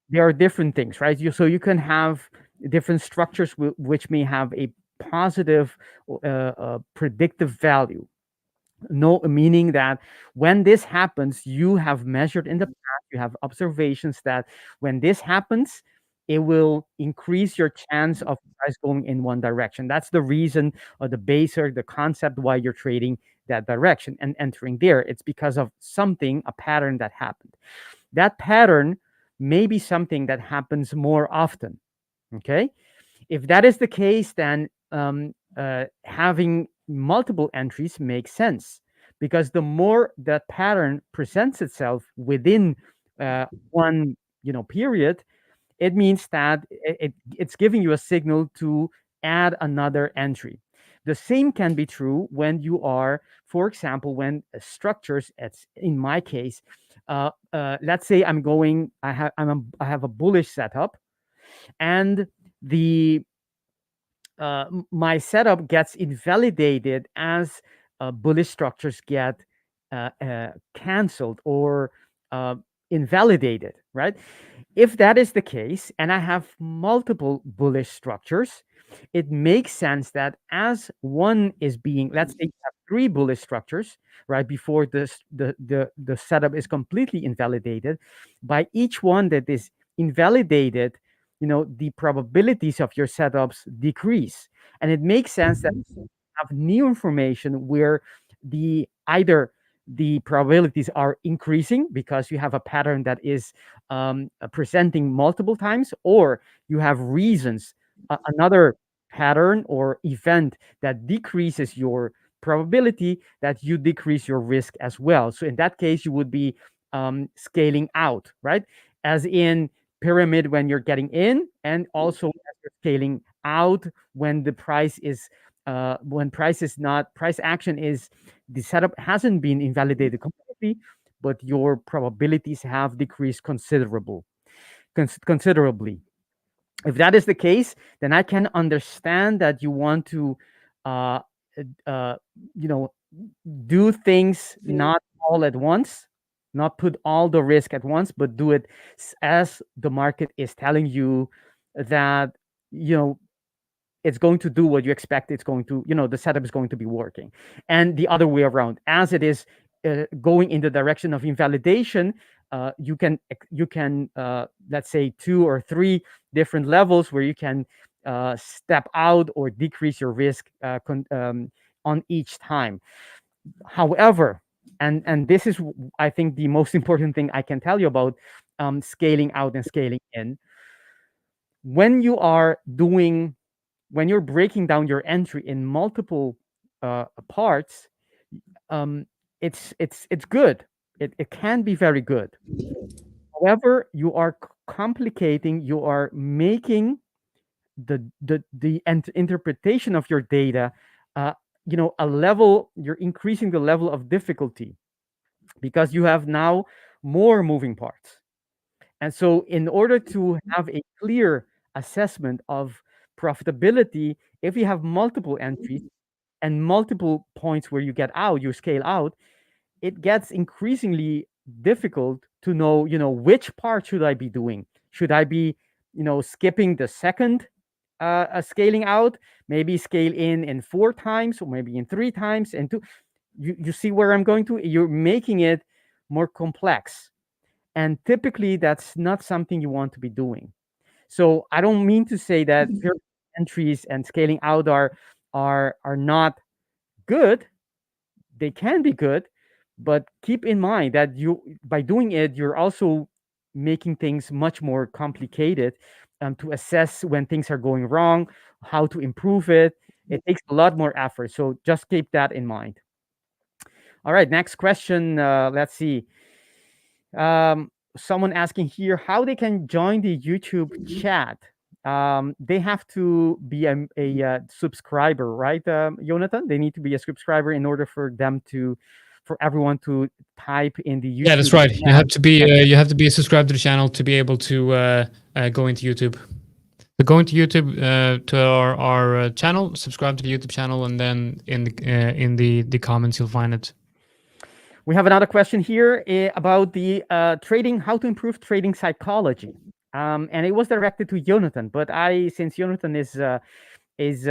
there are different things, right? So you can have different structures which may have a positive predictive value. No, meaning that when this happens, you have measured in the past, you have observations that when this happens, it will increase your chance of price going in one direction. That's the reason, or the base, or the concept why you're trading that direction and entering there. It's because of something, a pattern that happened. That pattern may be something that happens more often. Okay. If that is the case, then having multiple entries makes sense, because the more that pattern presents itself within one period, it means that it's giving you a signal to add another entry. The same can be true when you are, for example, when structures, it's in my case, let's say I have a bullish setup, and the my setup gets invalidated as bullish structures get canceled or uh, invalidated, right? If that is the case, and I have multiple bullish structures, it makes sense that as one is being, let's say you have three bullish structures, right, before the setup is completely invalidated, by each one that is invalidated, the probabilities of your setups decrease. And it makes sense that you have new information where either the probabilities are increasing because you have a pattern that is presenting multiple times, or you have reasons, another pattern or event that decreases your probability, that you decrease your risk as well. So in that case, you would be scaling out, right? As in pyramid when you're getting in, and also as you're scaling out when the price is when price is not price action is the setup hasn't been invalidated completely, but your probabilities have decreased considerably. If that is the case, then I can understand that you want to, uh, uh, you know, do things not all at once, not put all the risk at once, but do it as the market is telling you that you know it's going to do what you expect it's going to, the setup is going to be working. And the other way around, as it is going in the direction of invalidation, you can let's say two or three different levels where you can step out or decrease your risk on each time. However, and this is I think the most important thing I can tell you about scaling out and scaling in. When you are doing when you're breaking down your entry in multiple parts, um, it's good. It can be very good. However, you are complicating. You are making the interpretation of your data, uh, a level. You're increasing the level of difficulty because you have now more moving parts. And so, in order to have a clear assessment of profitability, if you have multiple entries and multiple points where you get out, you scale out, it gets increasingly difficult to know, which part should I be doing? Should I be, skipping the second scaling out, maybe scale in four times, or maybe in three times, and two. You see where I'm going to? You're making it more complex. And typically, that's not something you want to be doing. So I don't mean to say that pyramid entries and scaling out are not good. They can be good, but keep in mind that you by doing it, you're also making things much more complicated to assess when things are going wrong, how to improve it. It takes a lot more effort. So just keep that in mind. All right, next question. Let's see. Someone asking here how they can join the YouTube chat. They have to be a subscriber, right, Jonathan? They need to be a subscriber in order for everyone to type in the Yeah, that's YouTube right. chat. You have to be subscribed to the channel to be able to go into YouTube. So go into YouTube to our channel, subscribe to the YouTube channel, and then in the comments you'll find it. We have another question here about the trading, how to improve trading psychology. And it was directed to Jonathan, but since Jonathan is is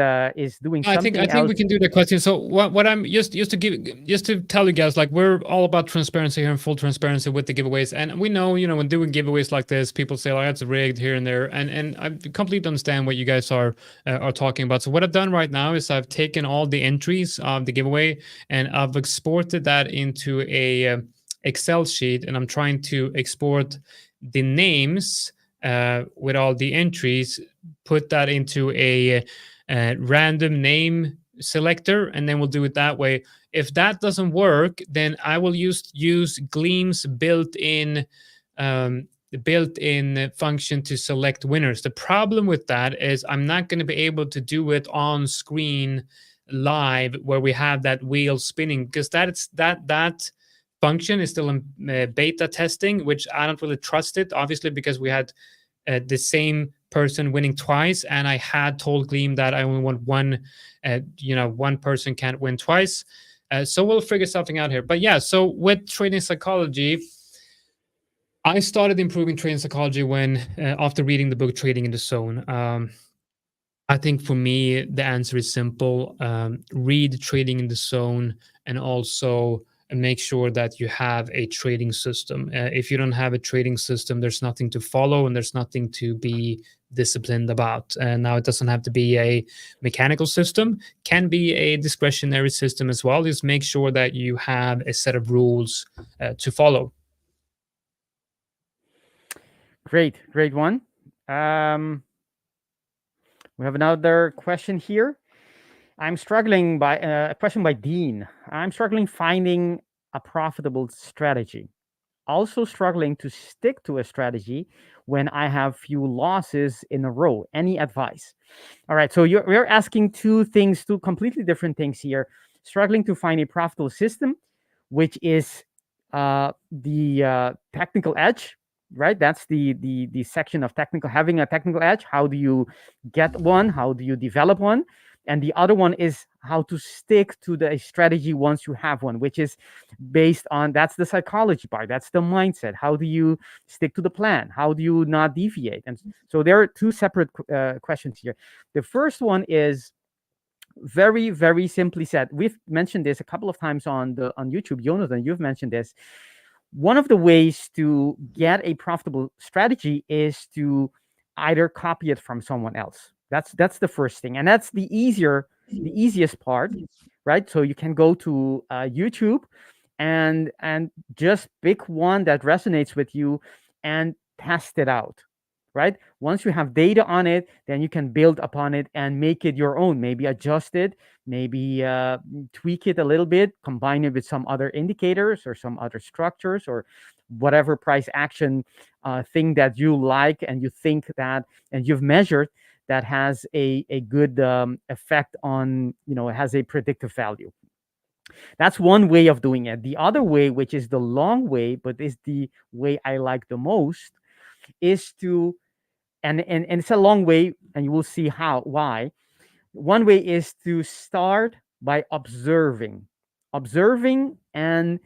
doing I something think else. we can do the question. So what I'm just to tell you guys, like, we're all about transparency here and full transparency with the giveaways. And we know, when doing giveaways like this, people say, like, that's rigged here and there, and I completely understand what you guys are talking about. So what I've done right now is I've taken all the entries of the giveaway and I've exported that into a Excel sheet, and I'm trying to export the names with all the entries, put that into a random name selector, and then we'll do it that way. If that doesn't work, then I will use Gleam's um, built-in function to select winners. The problem with that is I'm not going to be able to do it on screen live where we have that wheel spinning, because that function is still in beta testing, which I don't really trust it, obviously, because we had the same person winning twice, and I had told Gleam that I only want one. One person can't win twice. So we'll figure something out here. But yeah, so with trading psychology, I started improving trading psychology when after reading the book Trading in the Zone. I think for me, the answer is simple. Read Trading in the Zone, and also make sure that you have a trading system. If you don't have a trading system, there's nothing to follow and there's nothing to be disciplined about. Now, it doesn't have to be a mechanical system, can be a discretionary system as well. Just make sure that you have a set of rules to follow. Great one. We have another question here. I'm struggling by a question by Dean. I'm struggling finding a profitable strategy. Also struggling to stick to a strategy when I have few losses in a row. Any advice? All right. So we're asking two completely different things here. Struggling to find a profitable system, which is the technical edge, right? That's the section of technical, having a technical edge. How do you get one? How do you develop one? And the other one is how to stick to the strategy once you have one, which is based on, that's the psychology part, that's the mindset. How do you stick to the plan? How do you not deviate? And so there are two separate questions here. The first one is very, very simply said. We've mentioned this a couple of times on YouTube. Jonathan, you've mentioned this. One of the ways to get a profitable strategy is to either copy it from someone else. That's the first thing, and that's the easiest part, right? So you can go to YouTube and just pick one that resonates with you and test it out, right? Once you have data on it, then you can build upon it and make it your own. Maybe adjust it, maybe tweak it a little bit, combine it with some other indicators or some other structures or whatever price action thing that you like and you think that, and you've measured, that has a good effect on, it has a predictive value. That's one way of doing it. The other way, which is the long way, but is the way I like the most, is to, and it's a long way, and you will see why. One way is to start by observing and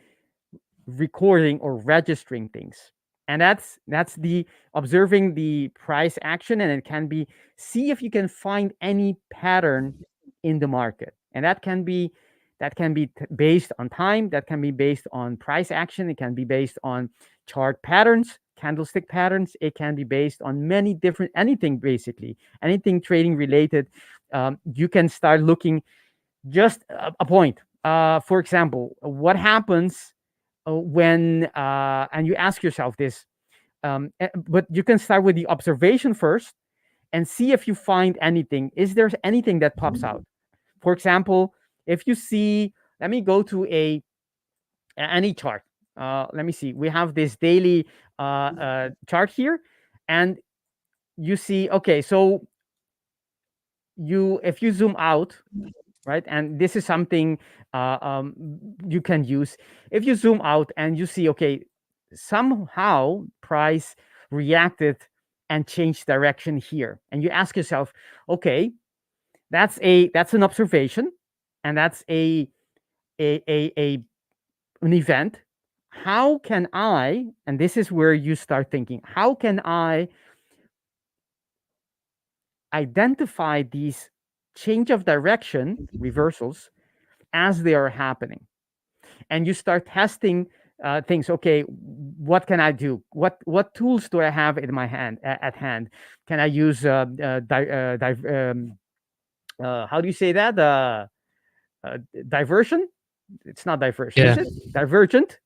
recording or registering things. And that's the observing the price action, and it can be, see if you can find any pattern in the market. And that can be based on time, that can be based on price action, it can be based on chart patterns, candlestick patterns, it can be based on many different, anything, basically anything trading related. You can start looking, just a point, for example, what happens when and you ask yourself this, but you can start with the observation first and see if you find anything. Is there anything that pops out? For example, if you see, let me go to any chart. Let me see. We have this daily chart here, and you see, okay, so if you zoom out, right, and this is something you can use. If you zoom out and you see, okay, somehow price reacted and changed direction here, and you ask yourself, okay, that's an observation, and that's an event. How can I, and this is where you start thinking, how can I identify these change of direction, reversals, as they are happening. And you start testing things. Okay, what can I do? What tools do I have in my hand at hand? Can I use how do you say that? Diversion? It's not diversion, Yeah, is it? Divergent.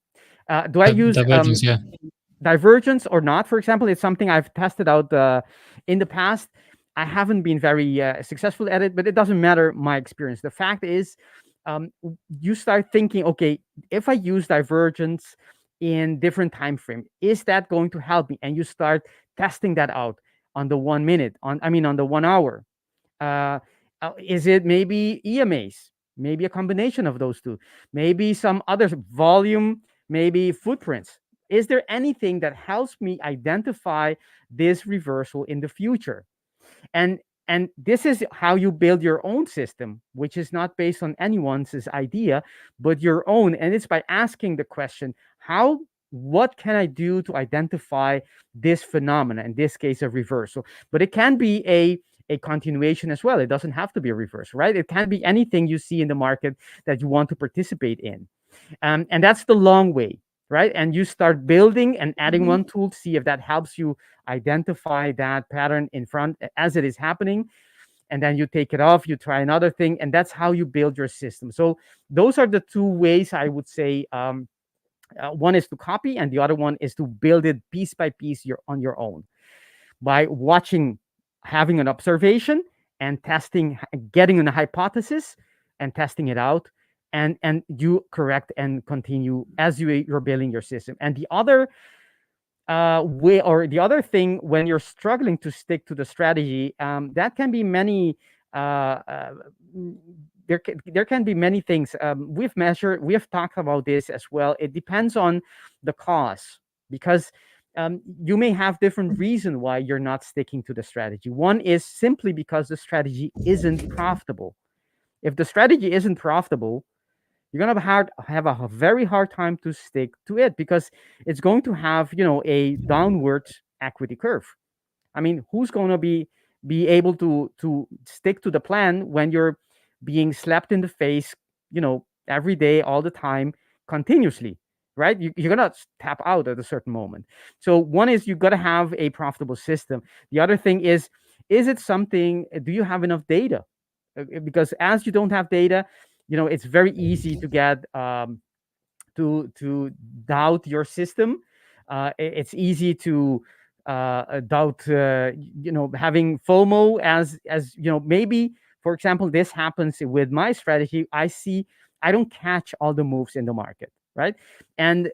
Do I use divergence. Yeah. divergence or not? For example, it's something I've tested out in the past. I haven't been very successful at it, but it doesn't matter my experience. The fact is, you start thinking, okay, if I use divergence in different time frame, is that going to help me? And you start testing that out on the 1 minute, on the 1 hour. Uh, is it maybe EMAs? Maybe a combination of those two. Maybe some other volume, maybe footprints. Is there anything that helps me identify this reversal in the future? And this is how you build your own system, which is not based on anyone's idea, but your own. And it's by asking the question, what can I do to identify this phenomena, in this case a reversal? But it can be a continuation as well. It doesn't have to be a reversal, right? It can be anything you see in the market that you want to participate in. And that's the long way, right? And you start building and adding one tool to see if that helps you identify that pattern in front as it is happening. And then you take it off, you try another thing, and that's how you build your system. So those are the two ways I would say. One is to copy, and the other one is to build it piece by piece on your own by watching, having an observation and testing, getting a hypothesis and testing it out, and you correct and continue as you're building your system. And the other way, or the other thing, when you're struggling to stick to the strategy, that can be many. There can be many things. We have talked about this as well. It depends on the cause, because you may have different reason why you're not sticking to the strategy. One is simply because the strategy isn't profitable. If the strategy isn't profitable, you're gonna have a very hard time to stick to it, because it's going to have a downward equity curve. I mean, who's going to be able to stick to the plan when you're being slapped in the face, every day, all the time, continuously, right? You're gonna tap out at a certain moment. So one is you got to have a profitable system. The other thing is it something? Do you have enough data? Because as you don't have data, it's very easy to get to doubt your system. It's easy to doubt, having FOMO, as maybe, for example, this happens with my strategy. I don't catch all the moves in the market, right? And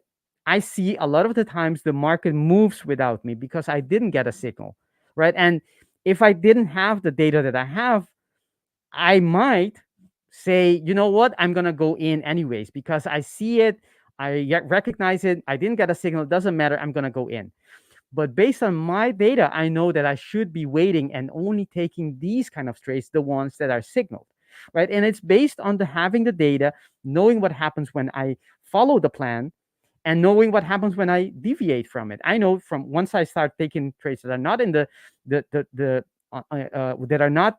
I see a lot of the times the market moves without me because I didn't get a signal, right? And if I didn't have the data that I have, I might say, you know what, I'm gonna go in anyways because I see it, recognize it. I didn't get a signal, it doesn't matter. I'm gonna go in. But based on my data, I know that I should be waiting and only taking these kind of trades, the ones that are signaled, right? And it's based on having the data, knowing what happens when I follow the plan, and knowing what happens when I deviate from it. I know from once I start taking trades that are not in that are not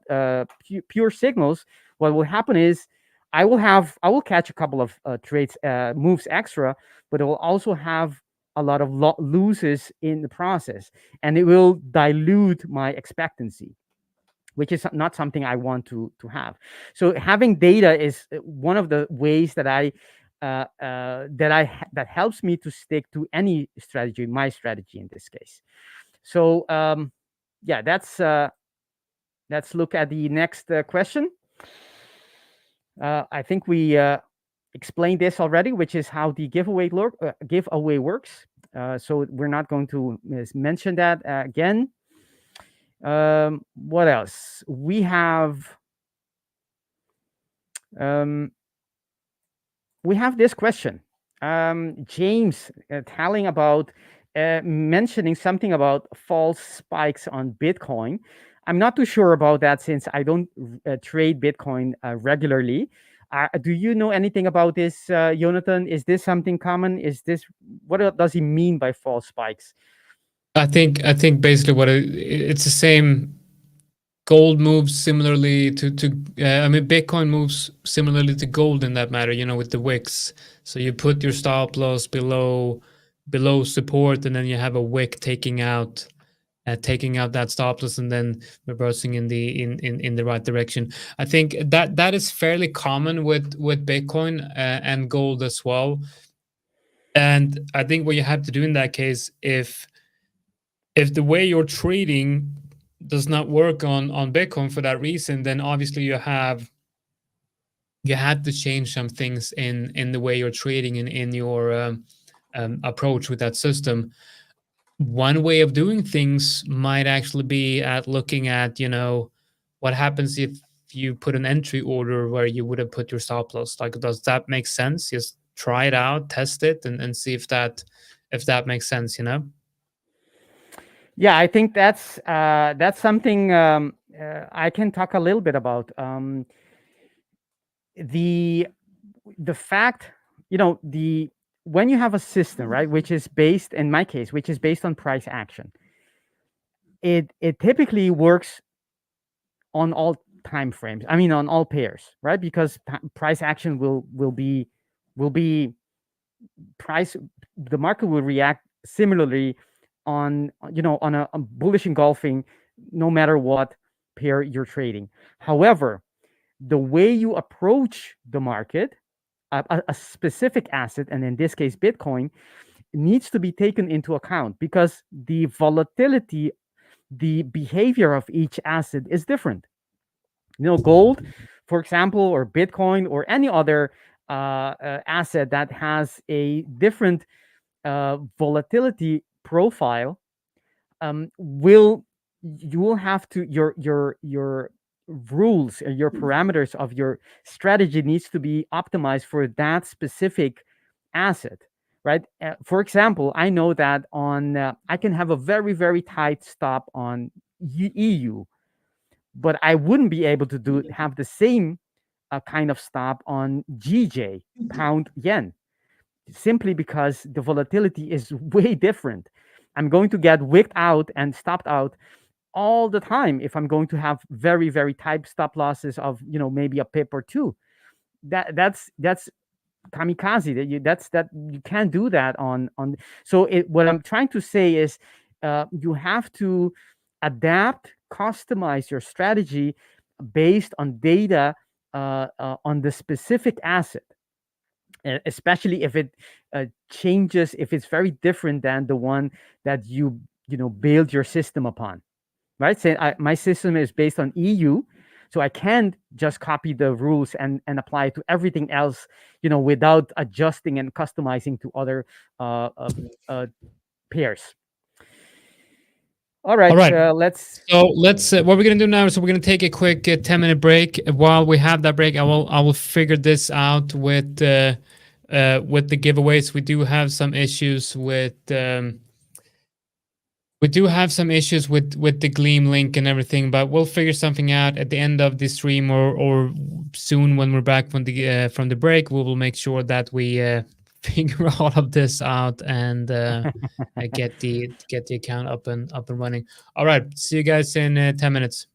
pure signals, what will happen is I will catch a couple of trades, moves extra, but it will also have a lot of loses in the process, and it will dilute my expectancy, which is not something I want to have. So having data is one of the ways that that helps me to stick to any strategy, my strategy in this case. So yeah, let's look at the next question. I think we explained this already, which is how the giveaway works. So we're not going to mention that again. What else? We have this question. James telling about mentioning something about false spikes on Bitcoin. I'm not too sure about that since I don't trade Bitcoin regularly. Do you know anything about this, Jonathan? Is this something common? What does he mean by false spikes? I think basically it's the same gold moves similarly to Bitcoin moves similarly to gold in that matter, with the wicks. So you put your stop loss below support, and then you have a wick taking out that stop loss and then reversing in the right direction. I think that is fairly common with Bitcoin and gold as well. And I think what you have to do in that case, if the way you're trading does not work on Bitcoin for that reason, then obviously you had to change some things in the way you're trading and in your approach with that system. One way of doing things might actually be at looking at, what happens if you put an entry order where you would have put your stop loss. Like, does that make sense? Just try it out, test it, and see if that makes sense. Yeah, I think that's something I can talk a little bit about. The fact, when you have a system, right, which is based, in my case, which is based on price action, it typically works on all time frames. I mean, on all pairs, right? Because price action will be price. The market will react similarly on a bullish engulfing, no matter what pair you're trading. However, the way you approach the market, a specific asset, and in this case Bitcoin, needs to be taken into account, because the volatility, the behavior of each asset is different. Gold, for example, or Bitcoin, or any other asset that has a different volatility profile, will you will have to your rules, your parameters of your strategy needs to be optimized for that specific asset, right? For example, I know that on I can have a very, very tight stop on EU, but I wouldn't be able to have the same kind of stop on GJ, pound yen, simply because the volatility is way different. I'm going to get wicked out and stopped out all the time if I'm going to have very, very tight stop losses of maybe a pip or two. That's kamikaze. That you can't do that on. So what I'm trying to say is, you have to adapt, customize your strategy based on data on the specific asset, especially if it changes, if it's very different than the one that you build your system upon, right? Say my system is based on EU, so I can't just copy the rules and apply it to everything else, without adjusting and customizing to other pairs. All right. All right. Let's. So let's. What we're gonna do now is we're gonna take a quick 10-minute break. While we have that break, I will figure this out with the giveaways. We do have some issues with. We do have some issues with the Gleam link and everything, but we'll figure something out at the end of the stream or soon when we're back from the break. We will make sure that we figure all of this out and get the account up and running. All right, see you guys in 10 minutes.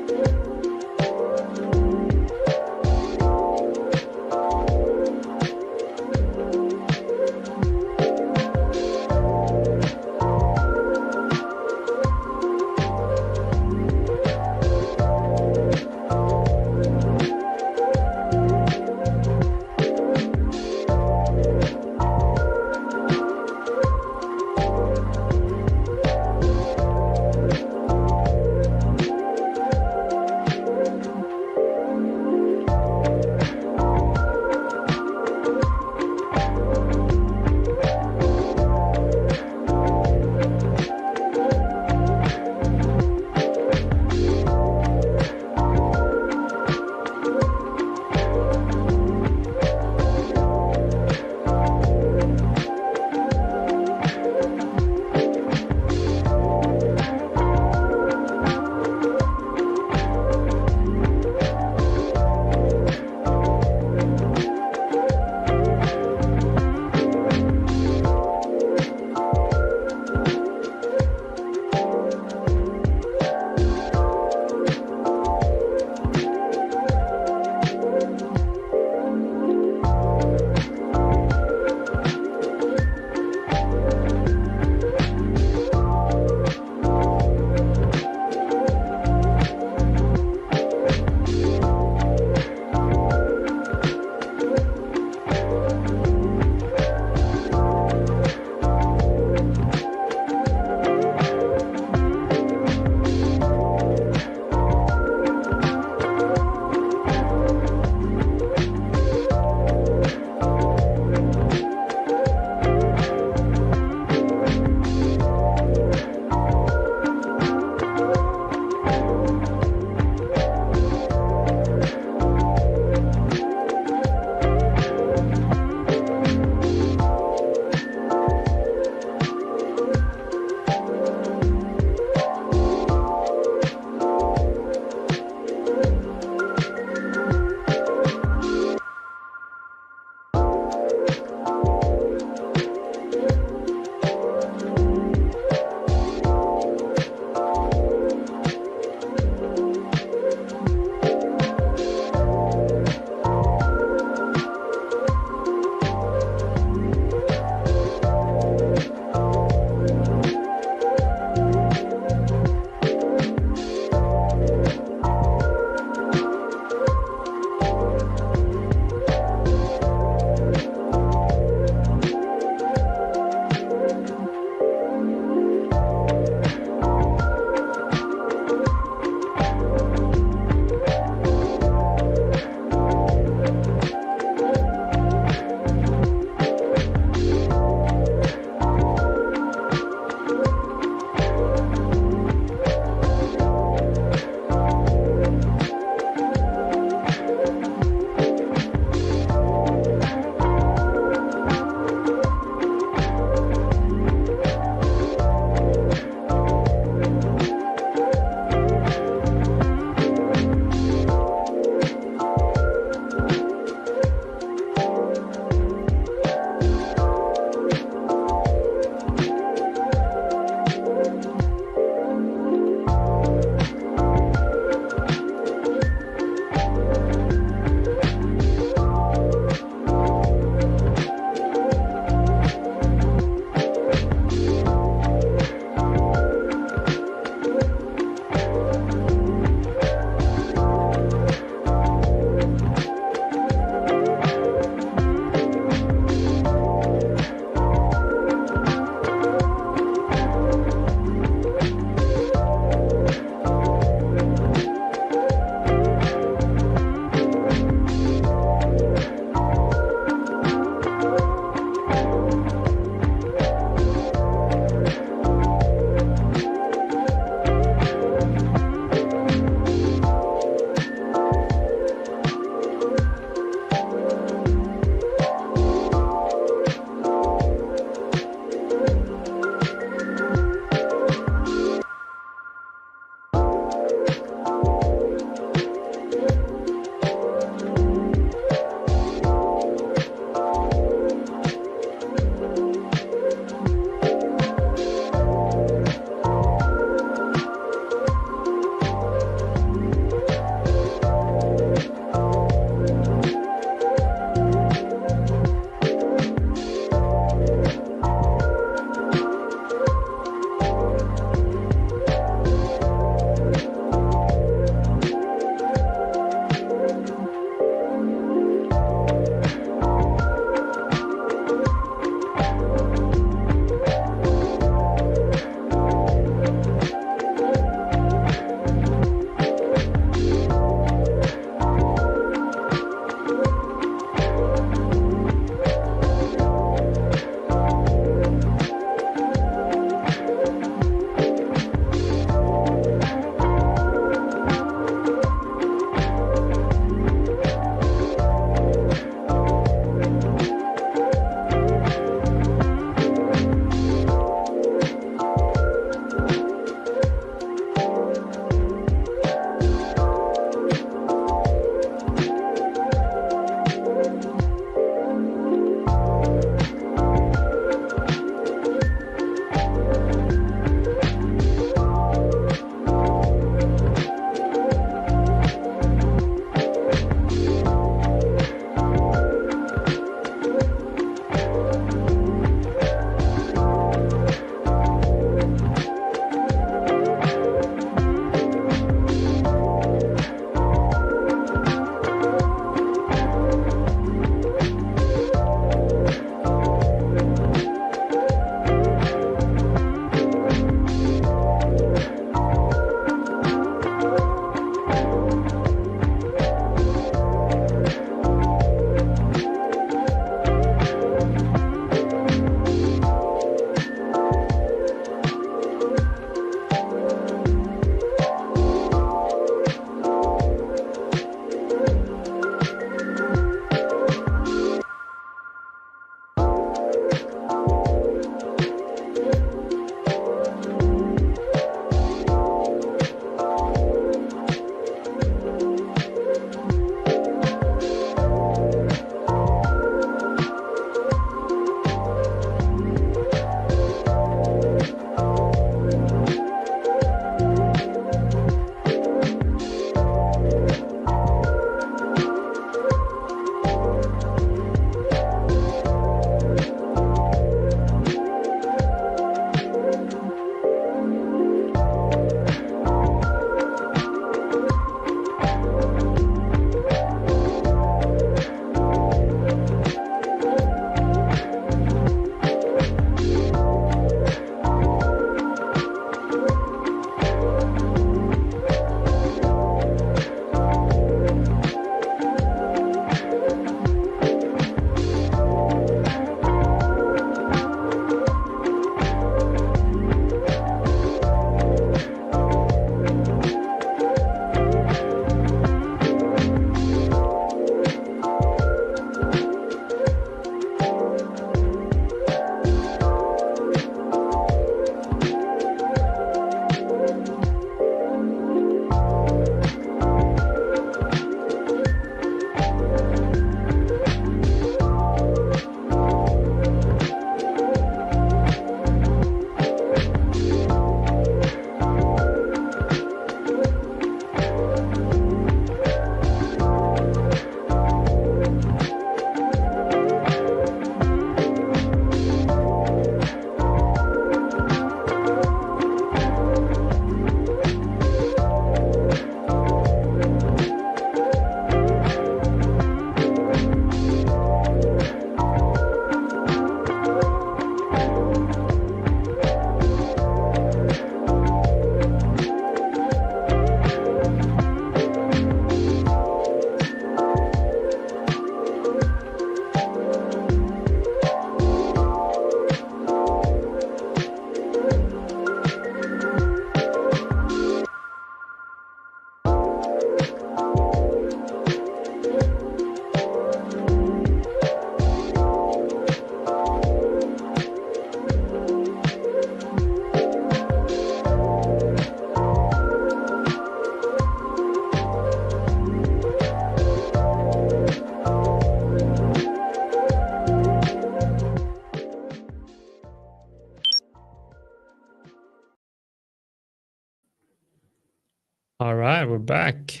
All right, we're back.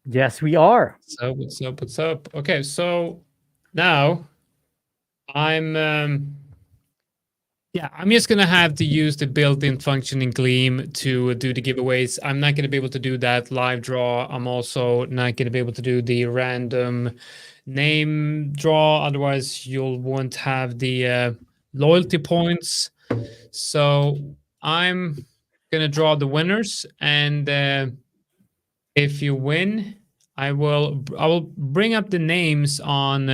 Yes, we are. So what's up? Okay, so now I'm yeah, I'm just gonna have to use the built-in function in Gleam to do the giveaways. I'm not gonna be able to do that live draw. I'm also not gonna be able to do the random name draw. Otherwise, you'll won't have the loyalty points. So I'm gonna draw the winners, and if you win, I will bring up the names on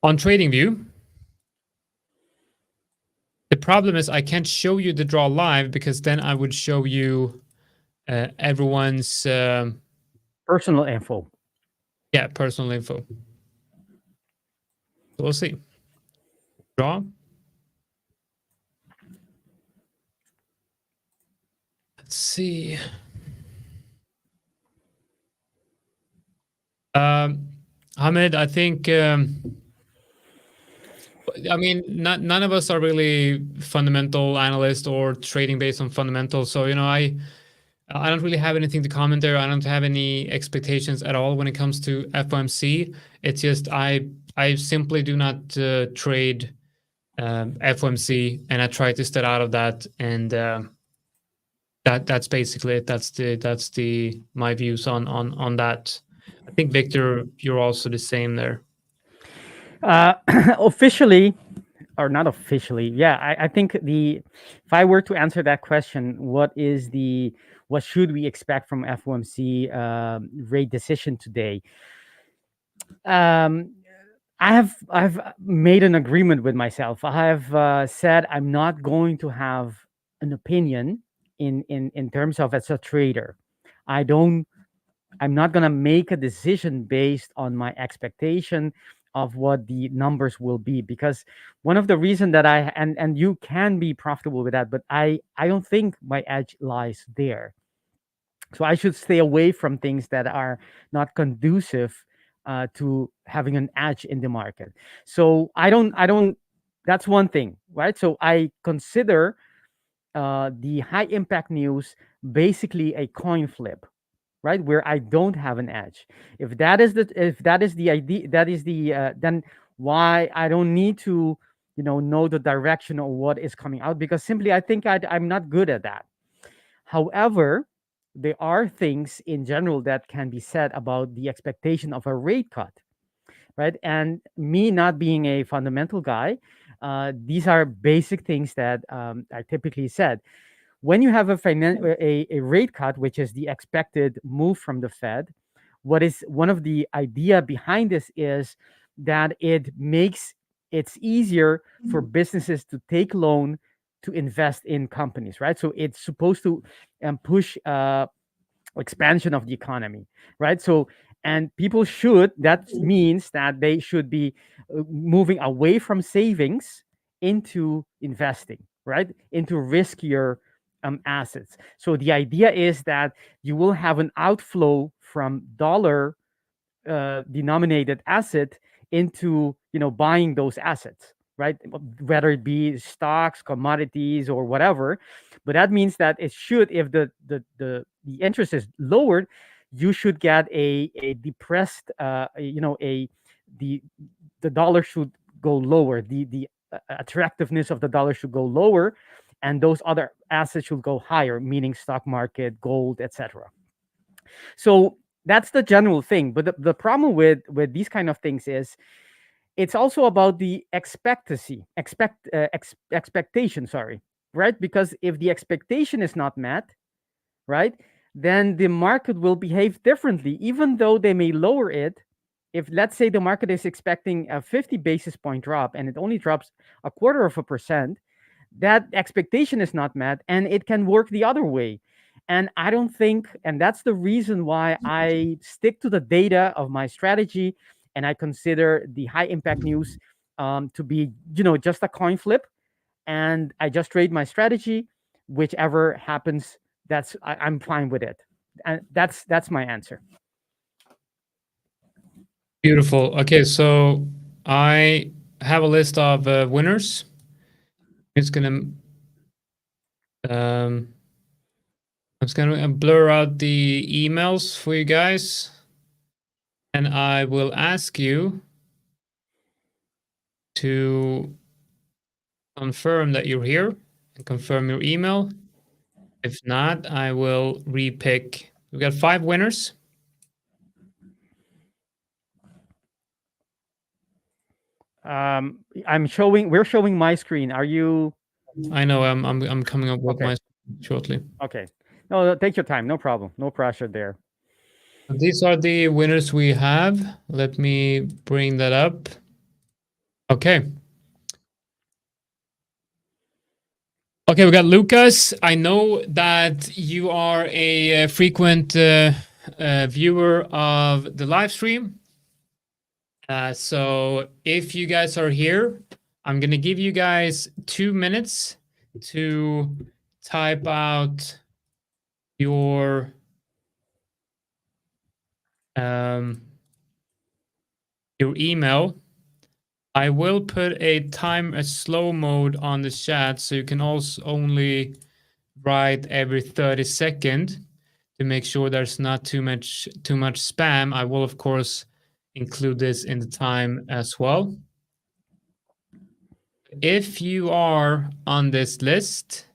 TradingView. The problem is I can't show you the draw live because then I would show you everyone's Personal info. personal info. So we'll see. Draw. Let's see. Hamid, I think I mean none of us are really fundamental analysts or trading based on fundamentals. So I don't really have anything to comment there. I don't have any expectations at all when it comes to FOMC. It's just I simply do not trade FOMC, and I try to stay out of that. And that's basically it. That's the my views on that. I think Victor, you're also the same there. Officially, or not officially, yeah, I think if I were to answer that question, what should we expect from FOMC rate decision today? um I've made an agreement with myself. I have said I'm not going to have an opinion in terms of as a trader. I don't I'm not going to make a decision based on my expectation of what the numbers will be, because one of the reason that and you can be profitable with that, but I don't think my edge lies there. So I should stay away from things that are not conducive to having an edge in the market. So I don't that's one thing, right? So I consider the high impact news basically a coin flip, right, where I don't have an edge. If that is the idea, that is the then why I don't need to know the direction of what is coming out, because simply I think I'm not good at that. However, there are things in general that can be said about the expectation of a rate cut, right? And me not being a fundamental guy, these are basic things that are typically said when you have a rate cut, which is the expected move from the Fed. What is one of the idea behind this is that it makes it's easier for businesses to take loan to invest in companies, right? So it's supposed to push expansion of the economy, right? So, and people should, that means that they should be moving away from savings into investing, right? Into riskier assets. So the idea is that you will have an outflow from dollar denominated asset into buying those assets, right? Whether it be stocks, commodities, or whatever. But that means that it should, if the interest is lowered, you should get a depressed the the dollar should go lower, the attractiveness of the dollar should go lower, and those other assets should go higher, meaning stock market, gold, etc. So that's the general thing. But the problem with these kind of things is it's also about the expectation, sorry, right? Because if the expectation is not met, right, then the market will behave differently, even though they may lower it. If, let's say, the market is expecting a 50 basis point drop and it only drops a quarter of a percent, that expectation is not met, and it can work the other way. And I don't think, and that's the reason why I stick to the data of my strategy, and I consider the high impact news to be, just a coin flip. And I just trade my strategy, whichever happens. I'm fine with it, and that's my answer. Beautiful. Okay, so I have a list of winners. It's gonna I'm just gonna blur out the emails for you guys, and I will ask you to confirm that you're here and confirm your email. If not, I will repick. We've got 5 winners. We're showing my screen. Are you? I know I'm coming up with Okay. my shortly. Okay. No, take your time. No problem. No pressure there. These are the winners we have. Let me bring that up. Okay. Okay, we got Lucas. I know that you are a frequent viewer of the live stream. So if you guys are here, I'm gonna give you guys 2 minutes to type out your email. I will put a slow mode on the chat, so you can also only write every 30 seconds to make sure there's not too much spam. I will of course include this in the time as well. If you are on this list,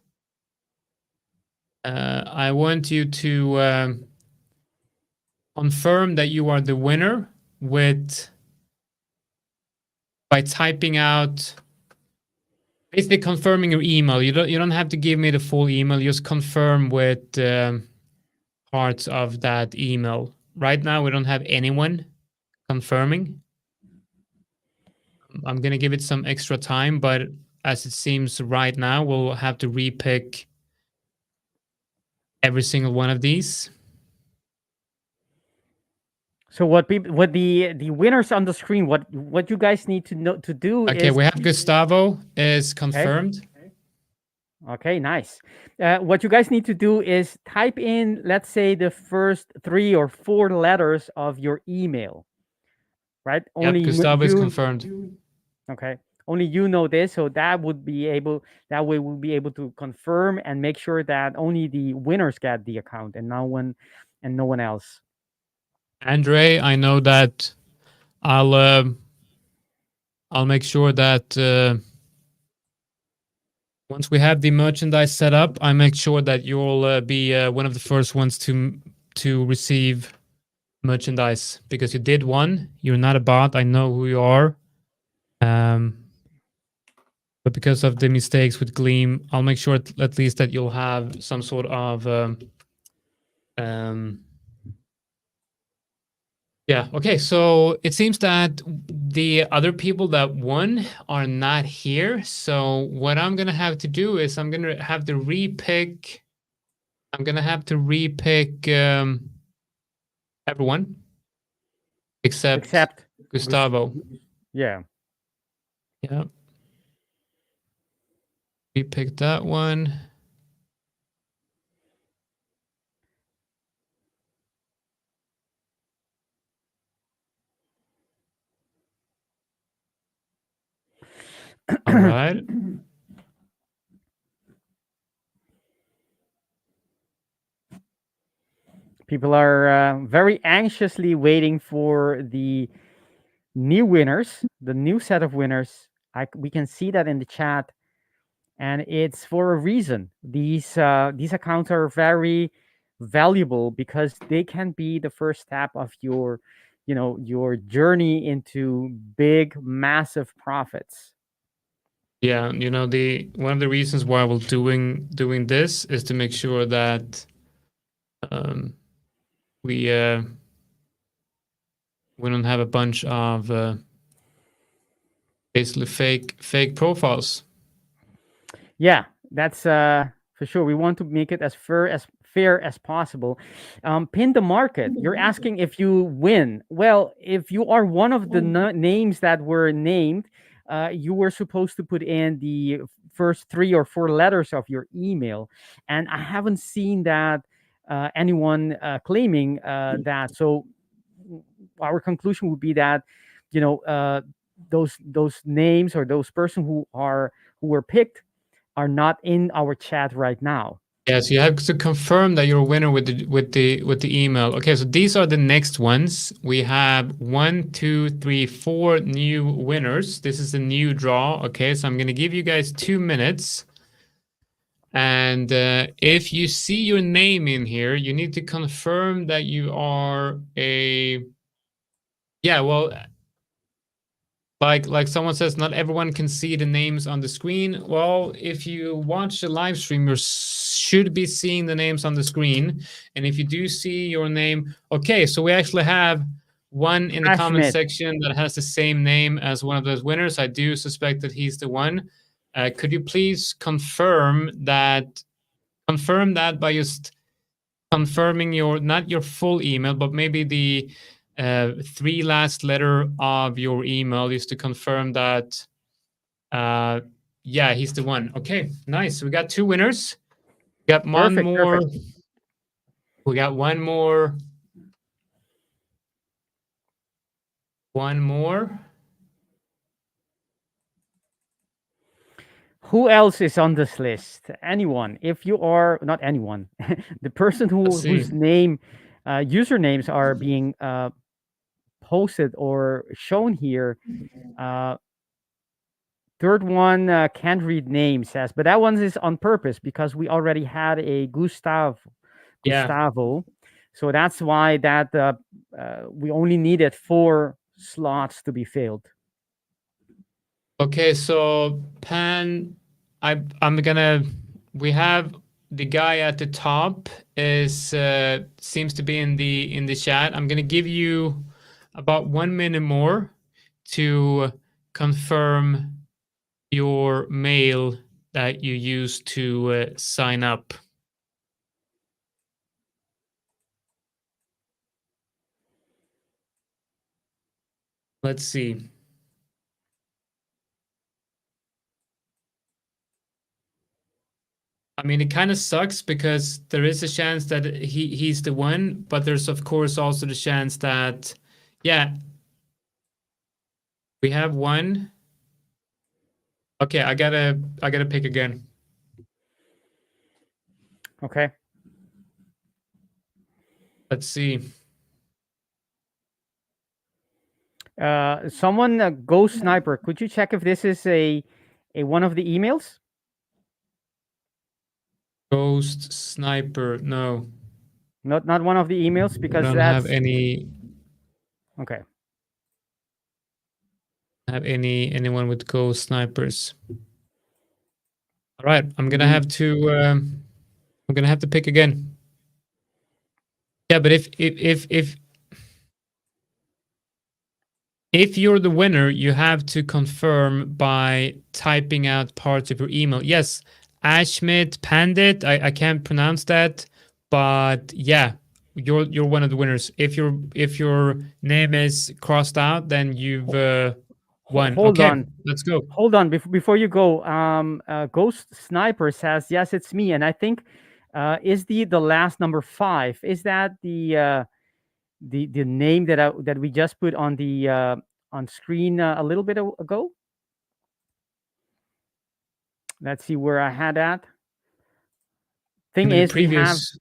I want you to confirm that you are the winner by typing out, basically confirming your email. You don't have to give me the full email. Just confirm with parts of that email. Right now, we don't have anyone confirming. I'm gonna give it some extra time, but as it seems right now, we'll have to repick every single one of these. So what the winners on the screen? What you guys need to know to do Okay, is we have Gustavo is confirmed. Okay, nice. What you guys need to do is type in, let's say, the first 3 or 4 letters of your email, right? Yep, Gustavo is confirmed. Okay. Only you know this, so that way we'll be able to confirm and make sure that only the winners get the account and no one else. Andre, I know that I'll make sure that once we have the merchandise set up, I make sure that you'll be one of the first ones to receive merchandise, because you did one. You're not a bot. I know who you are. But because of the mistakes with Gleam, I'll make sure at least that you'll have some sort of yeah. Okay. So it seems that the other people that won are not here. So what I'm gonna have to do is I'm gonna have to repick. I'm gonna have to repick everyone except Gustavo. Yeah. Yeah. Repick that one. All right. People are very anxiously waiting for the new winners, the new set of winners. We can see that in the chat, and it's for a reason. These accounts are very valuable because they can be the first step of your journey into big, massive profits. Yeah, the one of the reasons why we're doing this is to make sure that we don't have a bunch of basically fake profiles. Yeah, that's for sure. We want to make it as fair as possible. Pin the market. You're asking if you win. Well, if you are one of the names that were named, you were supposed to put in the first 3 or 4 letters of your email, and I haven't seen that anyone claiming that. So our conclusion would be that those names or those person who were picked are not in our chat right now. Yes, you have to confirm that you're a winner with the email. Okay, so these are the next ones. We have 1, 2, 3, 4 new winners. This is a new draw. Okay, so I'm gonna give you guys 2 minutes. And if you see your name in here, you need to confirm that you are a, yeah, well, like someone says, not everyone can see the names on the screen. Well, if you watch the live stream, you should be seeing the names on the screen. And if you do see your name, okay, so we actually have one in the comment Schmidt. section that has the same name as one of those winners. I do suspect that he's the one. Could you please confirm that by just confirming your, not your full email, but maybe the 3 last letter of your email, just to confirm that yeah, he's the one. Okay, nice. We got 2 winners. We got one Perfect. more. Perfect. We got one more. One more. Who else is on this list? Anyone? If you are not anyone, the person Let's see. whose name, usernames are being posted or shown here. Uh, Third one can't read names, says, but that one is on purpose because we already had a Yeah. Gustavo, so that's why that we only needed 4 slots to be filled. Okay, so Pan, I'm gonna. We have the guy at the top is seems to be in the chat. I'm gonna give you about 1 minute more to confirm your mail that you used to sign up. Let's see. I mean, it kind of sucks because there is a chance that he's the one, but there's of course also the chance that, yeah, we have one. Okay, I gotta pick again. Okay. Let's see. Someone Ghost Sniper, could you check if this is a one of the emails? Ghost Sniper. No, Not one of the emails, I because don't have that's any okay. anyone with Ghost Snipers. All right, I'm gonna Mm, have to pick again. Yeah, but if you're the winner, you have to confirm by typing out parts of your email. Yes, Ashmit Pandit. I can't pronounce that, but yeah, you're one of the winners. If your name is crossed out, then you've won. Hold Okay, on. let's go. Hold on, before you go, Ghost Sniper says yes, it's me, and I think is the last number 5. Is that the name that we just put on the on screen a little bit ago? Let's see where I had that. I Thing mean, the is, we have previous.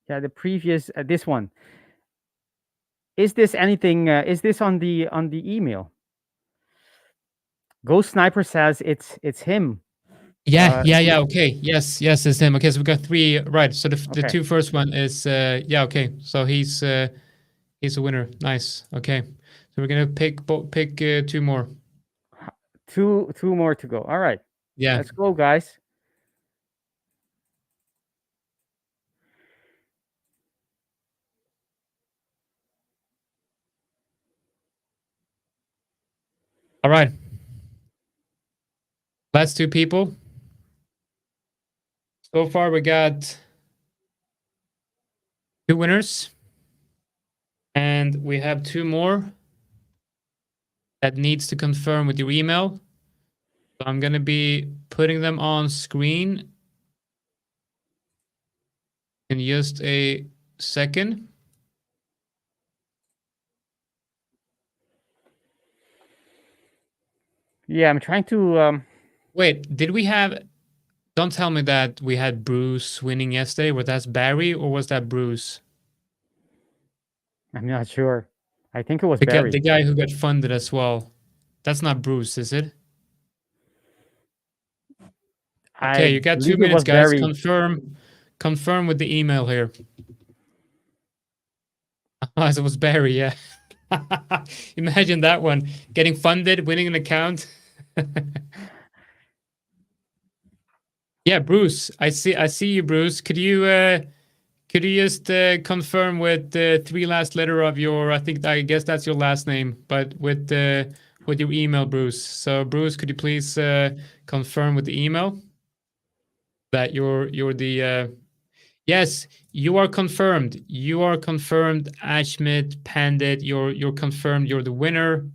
the previous this one. Is this anything? Is this on the email? Ghost Sniper says it's him. Yeah. Okay. Yes, it's him. Okay, so we got 3 right. So the Okay. 2 first one is yeah. Okay, so he's a winner. Nice. Okay, so we're gonna pick 2 more. Two more to go. All right. Yeah. Let's go, guys. All right. Last 2 people. So far, we got 2 winners, and we have 2 more that needs to confirm with your email. So I'm gonna be putting them on screen in just a second. Yeah, I'm trying to Wait, did we have Don't tell me that we had Bruce winning yesterday. Was that Barry or was that Bruce? I'm not sure. I think it was The Barry. guy who got funded as well. That's not Bruce, is it? I Okay, you got 2 believe it minutes, was guys. Barry. Confirm with the email here. Oh, it was Barry, yeah. Imagine that one. Getting funded, winning an account. Yeah, Bruce. I see you, Bruce. Could you just confirm with the 3 last letter of your, I guess that's your last name, but with your email, Bruce. So Bruce, could you please confirm with the email that you're the yes, you are confirmed. You are confirmed, Ashmit Pandit. You're confirmed. You're the winner.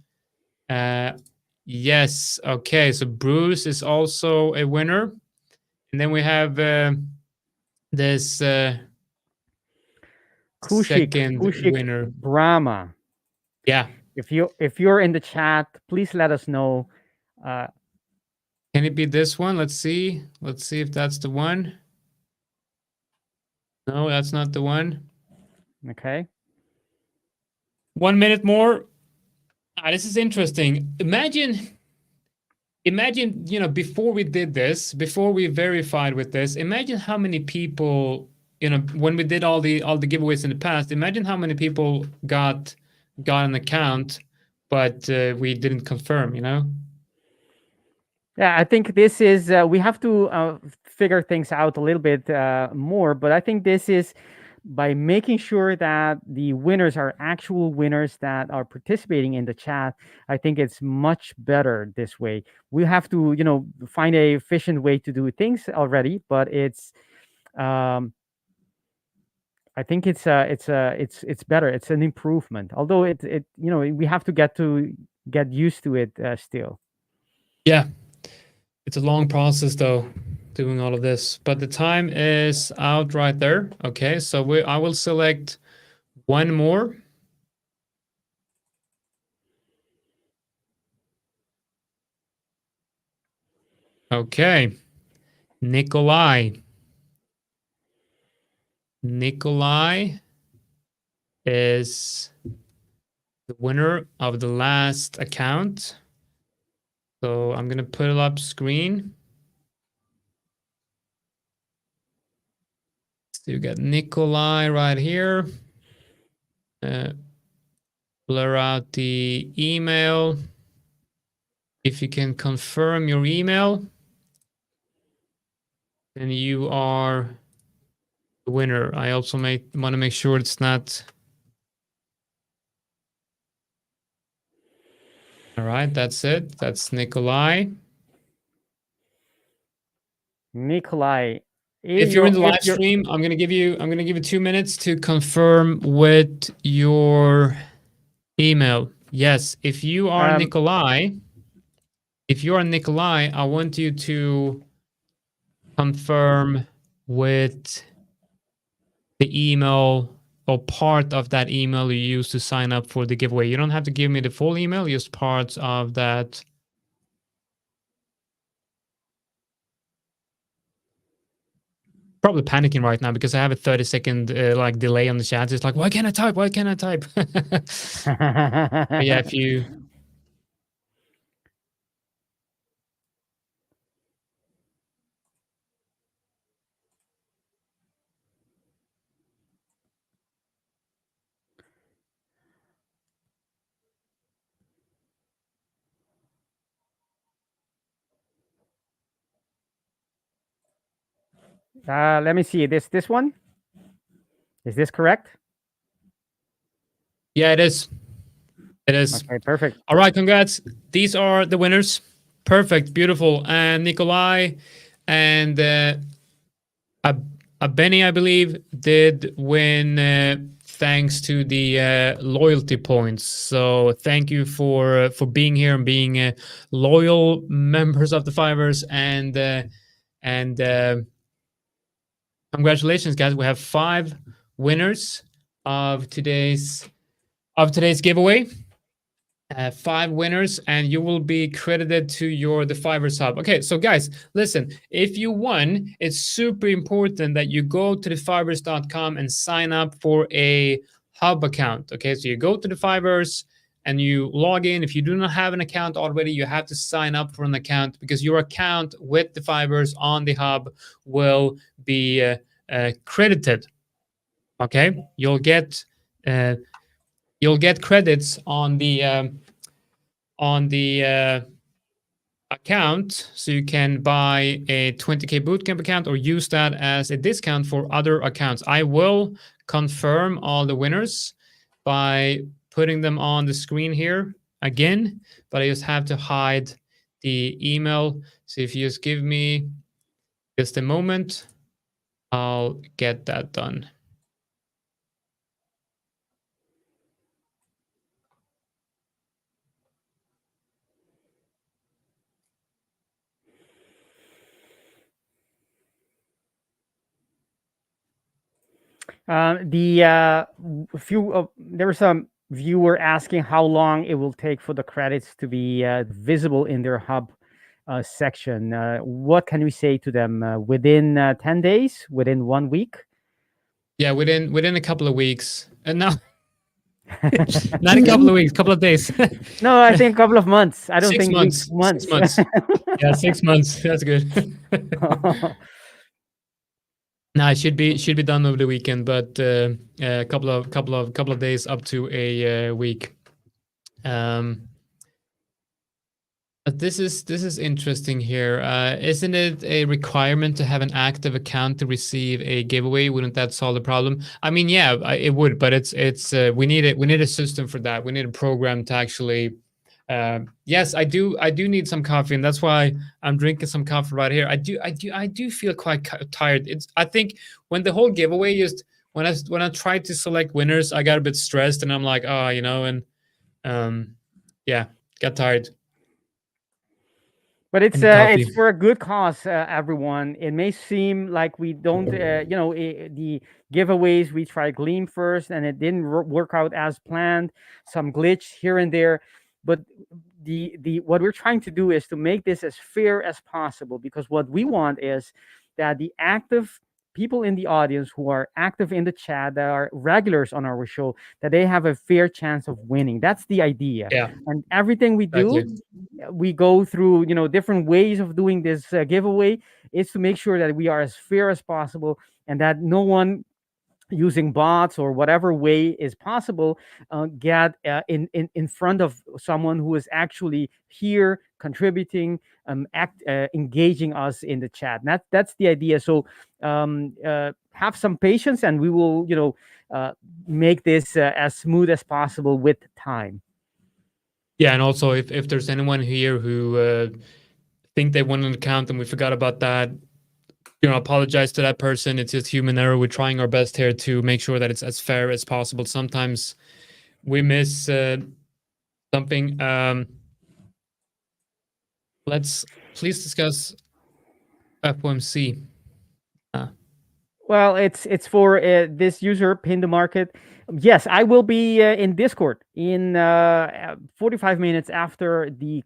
Yes. Okay. So Bruce is also a winner, and then we have this second Kushik winner. Brahma. Yeah. If you're in the chat, please let us know. Can it be this one? Let's see. Let's see if that's the one. No, that's not the one. Okay. 1 minute more. This is interesting. Imagine, before we did this, before we verified with this, imagine how many people, when we did all the giveaways in the past, imagine how many people got an account, but we didn't confirm, Yeah, I think this is we have to figure things out a little bit more, but I think this is by making sure that the winners are actual winners that are participating in the chat. I think it's much better this way. We have to, find a efficient way to do things already, but it's I think it's better. It's an improvement. Although we have to get used to it still. Yeah. It's a long process though, doing all of this, but the time is out right there. Okay, so I will select one more. Okay, Nikolai. Nikolai is the winner of the last account. So I'm gonna put it up screen. So you got Nikolai right here. Blur out the email. If you can confirm your email, then you are the winner. I also want to make sure it's not. All right, that's it. That's Nikolai. Nikolai, If you're in the live stream, I'm gonna give you 2 minutes to confirm with your email. Yes, if you are Nikolai, I want you to confirm with the email or part of that email you use to sign up for the giveaway. You don't have to give me the full email, just parts of that. Probably panicking right now because I have a 30-second like delay on the chat. It's like, why can't I type? Why can't I type? Yeah, if you. Let me see. This one? Is this correct? Yeah, it is. It is. Okay, perfect. All right, congrats. These are the winners. Perfect, beautiful. And Nikolai and Benny, I believe, did win thanks to the loyalty points. So thank you for being here and being loyal members of the Fivers. And congratulations, guys. We have 5 winners of today's giveaway. 5 winners, and you will be credited to your The5ers Hub. Okay, so guys, listen, if you won, it's super important that you go to the5ers.com and sign up for a Hub account. Okay, so you go to The5ers and you log in. If you do not have an account already, you have to sign up for an account, because your account with The5ers on the Hub will be credited. Okay, you'll get credits on the account, so you can buy a 20K bootcamp account or use that as a discount for other accounts. I will confirm all the winners by putting them on the screen here again, but I just have to hide the email. So if you just give me just a moment, I'll get that done. There was some viewer asking how long it will take for the credits to be visible in their hub section. What can we say to them? Within 10 days? Within 1 week? Yeah, within a couple of weeks. And now not a couple of weeks, couple of days. No, I think a couple of months. I don't 6 think weeks, months. 6 months. months. Yeah, 6 months. That's good. No, it should be done over the weekend, but a couple of days up to a week. But this is interesting here. Isn't it a requirement to have an active account to receive a giveaway? Wouldn't that solve the problem? I mean, yeah, it would, but it's we need it. We need a system for that. We need a program to actually. Yes, I do need some coffee, and that's why I'm drinking some coffee right here. I do feel quite tired. I think when the whole giveaway just when I tried to select winners, I got a bit stressed, and I'm like, oh, and yeah, got tired. But And the coffee. it's for a good cause, everyone. It may seem like we don't, the giveaways we tried Gleam first, and it didn't work out as planned. Some glitch here and there, but the what we're trying to do is to make this as fair as possible, because what we want is that the active people in the audience who are active in the chat, that are regulars on our show, that they have a fair chance of winning. That's the idea. Yeah, And everything we do, exactly. we go through different ways of doing this giveaway, is to make sure that we are as fair as possible, and that no one using bots or whatever way is possible get in front of someone who is actually here contributing, engaging us in the chat. That's the idea. So have some patience, and we will make this as smooth as possible with time. Yeah, and also if there's anyone here who think they won an account and we forgot about that, apologize to that person. It's just human error. We're trying our best here to make sure that it's as fair as possible. Sometimes we miss something. Let's please discuss FOMC. Well, it's for this user pin the market. Yes, I will be in Discord in 45 minutes after the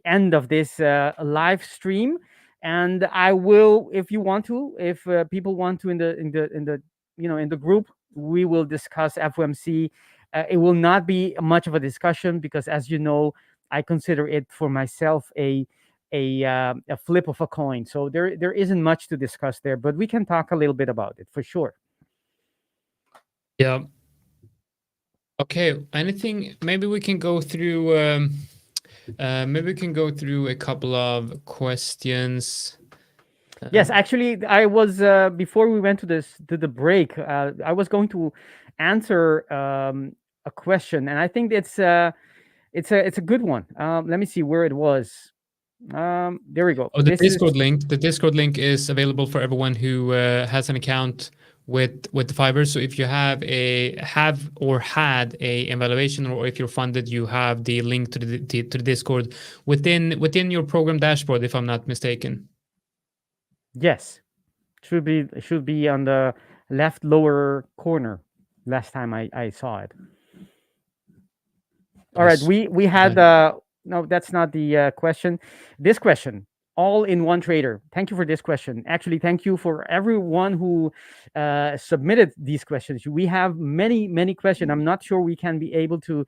end of this live stream, and I will, if you want to, if people want to, in the group, we will discuss FOMC. It will not be much of a discussion, because, as you know, I consider it for myself a flip of a coin. So there isn't much to discuss there, but we can talk a little bit about it for sure. Yeah. Okay. Anything? Maybe we can go through. Maybe we can go through a couple of questions. Yes, actually, I was before we went to the break. I was going to answer a question, and I think it's a good one. Let me see where it was. There we go. Oh, the Discord link. The Discord link is available for everyone who has an account with The5ers. So if you have or had a evaluation, or if you're funded, you have the link to the Discord within your program dashboard, if I'm not mistaken. Yes, should be on the left lower corner. Last time I saw it. All right, we had no, that's not the question. This question, all in one trader. Thank you for this question. Actually, thank you for everyone who submitted these questions. We have many questions. I'm not sure we can be able to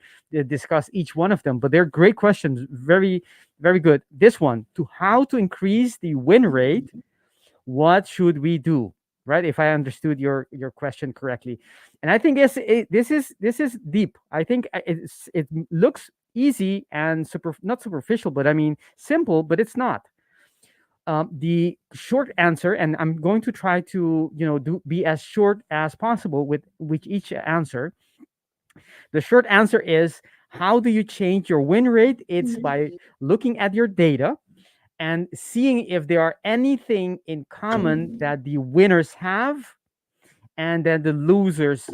discuss each one of them, but they're great questions. Very good. This one, to how to increase the win rate, what should we do, right? If I understood your question correctly. And I think this is deep. I think it looks easy and not superficial, but I mean simple, but it's not. The short answer, and I'm going to try to be as short as possible with each answer. The short answer is, how do you change your win rate? It's by looking at your data and seeing if there are anything in common that the winners have and that the losers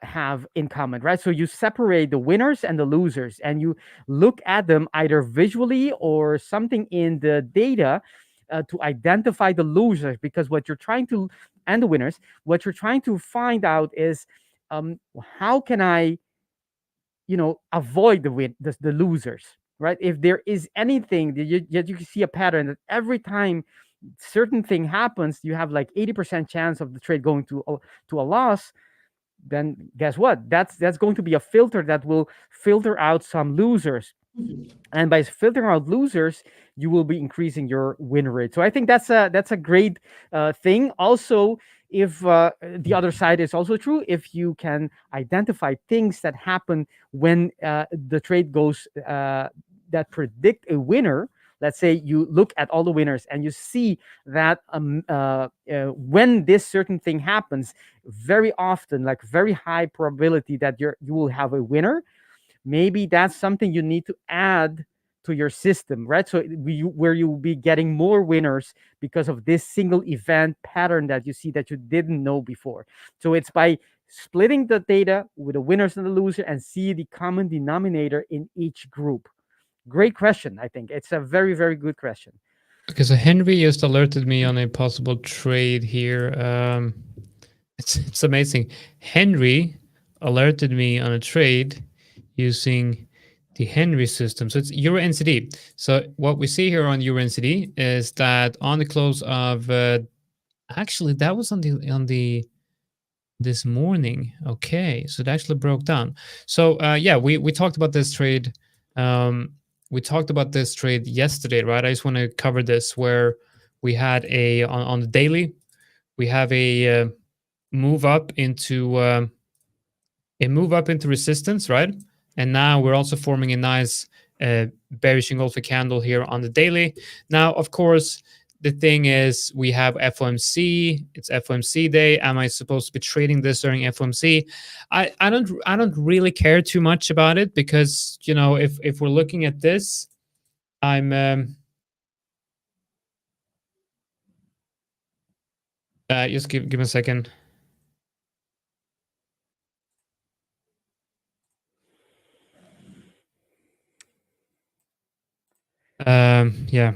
have in common, right? So you separate the winners and the losers, and you look at them either visually or something in the data to identify the losers. Because what you're trying to, and the winners, what you're trying to find out is, how can I avoid the losers, right? If there is anything that you can see a pattern that every time certain thing happens, you have like 80% chance of the trade going to a loss, then guess what? That's going to be a filter that will filter out some losers. And by filtering out losers, you will be increasing your win rate. So I think that's a great thing. Also, if the other side is also true, if you can identify things that happen when the trade goes that predict a winner. Let's say you look at all the winners and you see that when this certain thing happens, very often, like very high probability that you will have a winner. Maybe that's something you need to add to your system, right? So where you will be getting more winners because of this single event pattern that you see that you didn't know before. So it's by splitting the data with the winners and the loser and see the common denominator in each group. Great question. I think it's a very good question. Okay, so Henry just alerted me on a possible trade here. It's amazing. Henry alerted me on a trade using the Henry system. So it's Euro NCD. So what we see here on Euro NCD is that on the close of actually that was on the this morning. Okay, so it actually broke down. So yeah, we talked about this trade. We talked about this trade yesterday, right? I just want to cover this where we had on the daily, we have a move up into resistance, right? And now we're also forming a nice bearish engulfing candle here on the daily. Now, of course, the thing is we have FOMC. It's FOMC day. Am I supposed to be trading this during FOMC? I don't really care too much about it because if we're looking at this, I'm just give me a second. Yeah,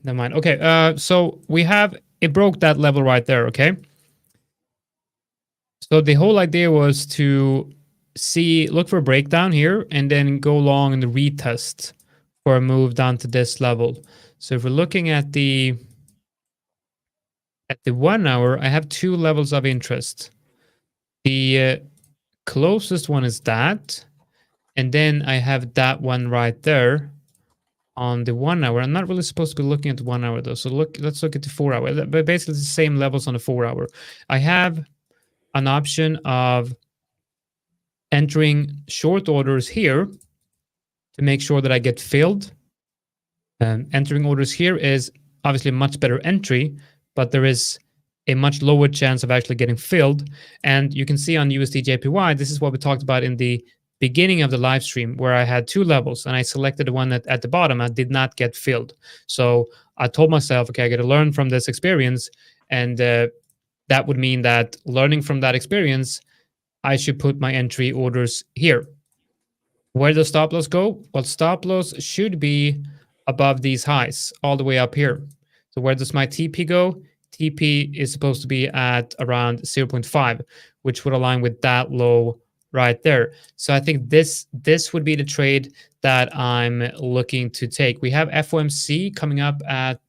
never mind. Okay, so it broke that level right there. Okay, so the whole idea was to look for a breakdown here and then go long and retest for a move down to this level. So if we're looking at the 1 hour, I have two levels of interest. The closest one is that, and then I have that one right there on the 1 hour. I'm not really supposed to be looking at the 1 hour though. So let's look at the 4 hour. But basically the same levels on the 4 hour. I have an option of entering short orders here to make sure that I get filled. Entering orders here is obviously a much better entry, but there is a much lower chance of actually getting filled. And you can see on USD JPY, this is what we talked about in the beginning of the live stream, where I had two levels and I selected the one at the bottom. I did not get filled. So I told myself, okay, I got to learn from this experience. And that would mean that learning from that experience, I should put my entry orders here. Where does stop loss go? Well, stop loss should be above these highs, all the way up here. So where does my TP go? TP is supposed to be at around 0.5, which would align with that low right there. So I think this would be the trade that I'm looking to take. We have FOMC coming up at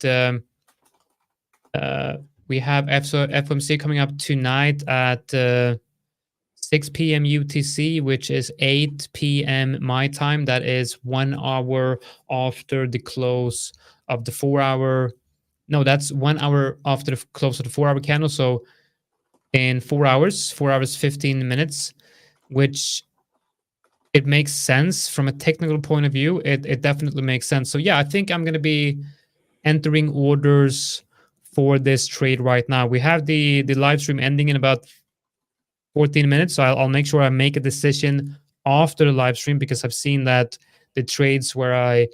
uh, we have FOMC coming up tonight at 6 p.m. UTC, which is 8 p.m. my time. That is 1 hour after the close of the 4 hour. No, that's 1 hour after the close of the 4 hour candle. So in 4 hours, 15 minutes, which it makes sense from a technical point of view. It definitely makes sense. So yeah, I think I'm going to be entering orders for this trade right now. We have the live stream ending in about 14 minutes, so I'll make sure I make a decision after the live stream, because I've seen that the trades where I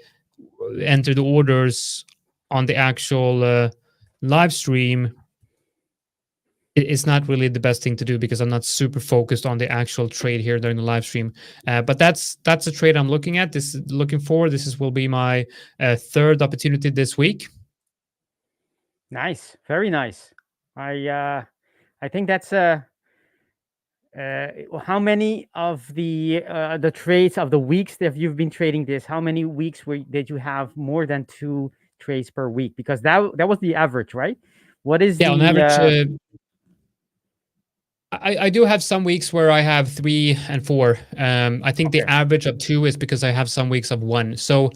enter the orders on the actual live stream, it's not really the best thing to do because I'm not super focused on the actual trade here during the live stream. But that's a trade I'm looking at. This is looking for. Will be my third opportunity this week. Nice, very nice. I think that's how many of the trades of the weeks that you've been trading this? How many weeks did you have more than 2 trades per week? Because that was the average, right? What is Yeah, on the average, I do have some weeks where I have 3 and 4. I think the okay? average of 2 is because I have some weeks of 1. So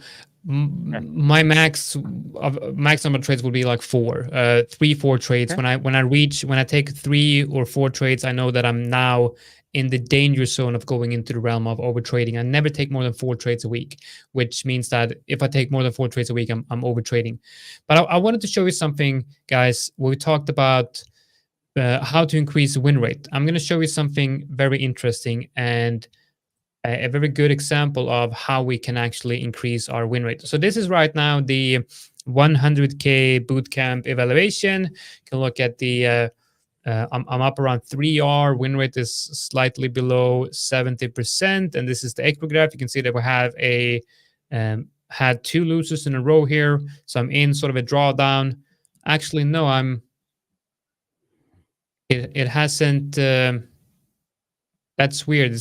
Okay. my max number of trades will be like 4, 3, 4 trades. Okay. When I take 3 or 4 trades, I know that I'm now in the danger zone of going into the realm of over trading. I never take more than 4 trades a week, which means that if I take more than 4 trades a week, I'm over trading. But I wanted to show you something, guys. We talked about how to increase win rate. I'm going to show you something very interesting and a very good example of how we can actually increase our win rate. So this is right now the 100K bootcamp evaluation. You can look at the I'm up around 3R. Win rate is slightly below 70%, and this is the equity graph. You can see that we have had 2 losers in a row here. So I'm in sort of a drawdown. Actually, no, it hasn't. That's weird.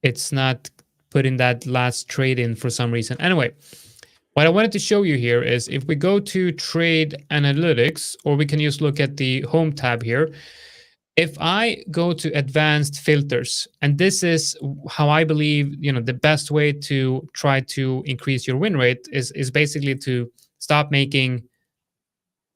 It's not putting that last trade in for some reason. Anyway, what I wanted to show you here is if we go to trade analytics, or we can just look at the home tab here. If I go to advanced filters, and this is how I believe, the best way to try to increase your win rate is basically to stop making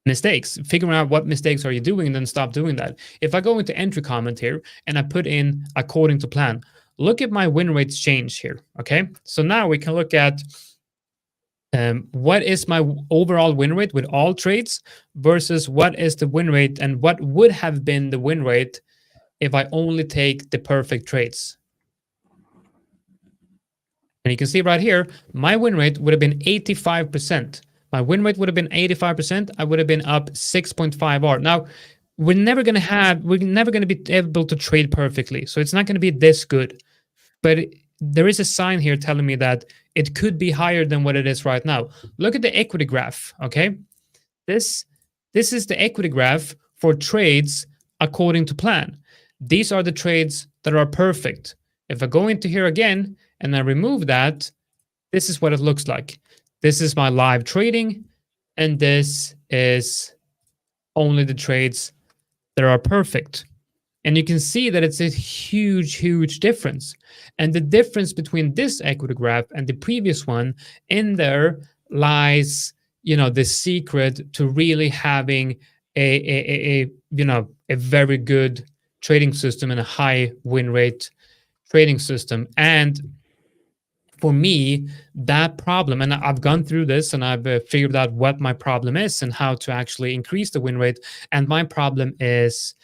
mistakes, figuring out what mistakes are you doing, and then stop doing that. If I go into entry comment here and I put in according to plan, look at my win rates change here. Okay, so now we can look at what is my overall win rate with all trades versus what is the win rate and what would have been the win rate if I only take the perfect trades. And you can see right here, my win rate would have been 85%. My win rate would have been 85%. I would have been up 6.5R. Now, we're never going to be able to trade perfectly. So it's not going to be this good. But there is a sign here telling me that it could be higher than what it is right now. Look at the equity graph, okay? This is the equity graph for trades according to plan. These are the trades that are perfect. If I go into here again and I remove that, this is what it looks like. This is my live trading, and this is only the trades that are perfect. And you can see that it's a huge, huge difference. And the difference between this equity graph and the previous one, in there lies, the secret to really having a very good trading system and a high win rate trading system. And for me, that problem, and I've gone through this and I've figured out what my problem is and how to actually increase the win rate. And my problem is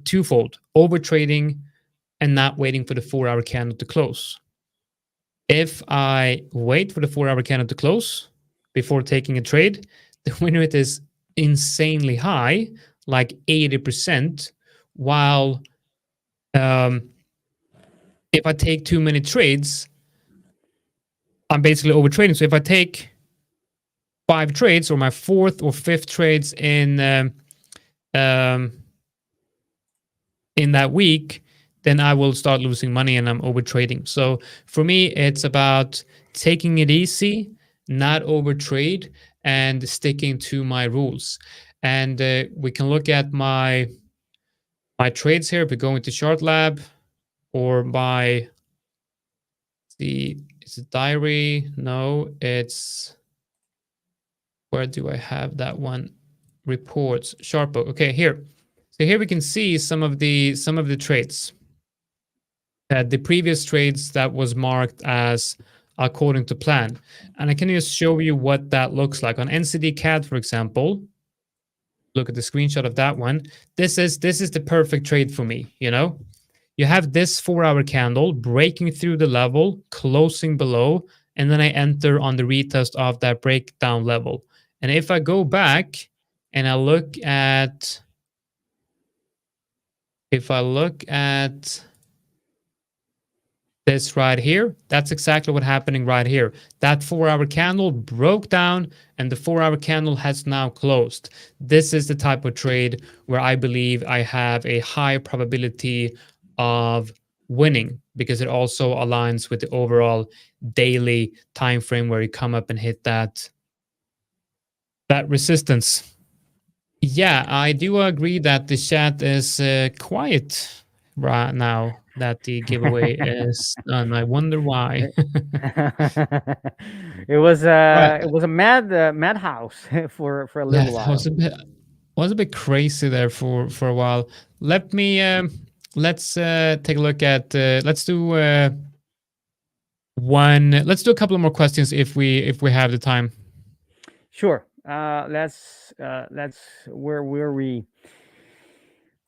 twofold: over trading and not waiting for the 4-hour candle to close. If I wait for the 4-hour candle to close before taking a trade, the win rate is insanely high, like 80%, while if I take too many trades, I'm basically over trading. So if I take 5 trades, or my 4th or 5th trades in that week, then I will start losing money and I'm over trading. So for me, it's about taking it easy, not over trade, and sticking to my rules. And we can look at my trades here. If we go into Chart Lab or my is it diary? No, it's where do I have that one? Reports, Sharpo. Okay, here. So here we can see some of the trades. The previous trades that was marked as according to plan. And I can just show you what that looks like. On NCD CAD, for example, look at the screenshot of that one. This is the perfect trade for me, you know? You have this 4-hour candle breaking through the level, closing below, and then I enter on the retest of that breakdown level. And if I go back and I look at this right here, that's exactly what's happening right here. That 4-hour candle broke down and the 4-hour candle has now closed. This is the type of trade where I believe I have a high probability of winning because it also aligns with the overall daily time frame where you come up and hit that resistance. Yeah, I do agree that the chat is quiet right now that the giveaway is done. I wonder why. Right. It was a madhouse for a Yeah, little that while. was a bit crazy there for a while. Let me let's take a look at let's do let's do a couple of more questions if we have the time. Sure. Let's where were we?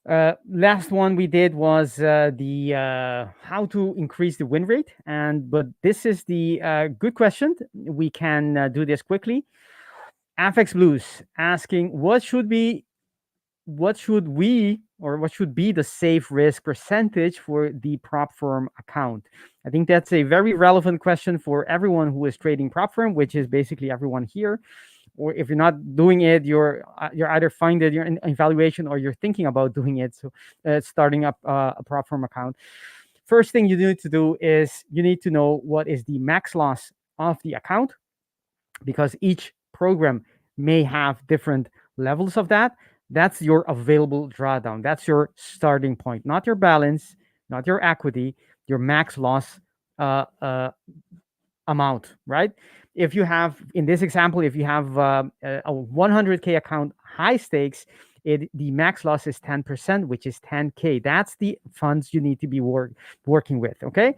Last one we did was the how to increase the win rate, and but this is the good question. We can do this quickly. Afex Blues asking what should we or what should be the safe risk percentage for the prop firm account? I think that's a very relevant question for everyone who is trading prop firm, which is basically everyone here. Or if you're not doing it, you're either find it you're in evaluation or you're thinking about doing it. So starting up a prop firm account. First thing you need to do is you need to know what is the max loss of the account, because each program may have different levels of that. That's your available drawdown. That's your starting point, not your balance, not your equity, your max loss amount, right? If you have, in this example, if you have a 100K account, high stakes, the max loss is 10%, which is 10K. That's the funds you need to be working with, okay?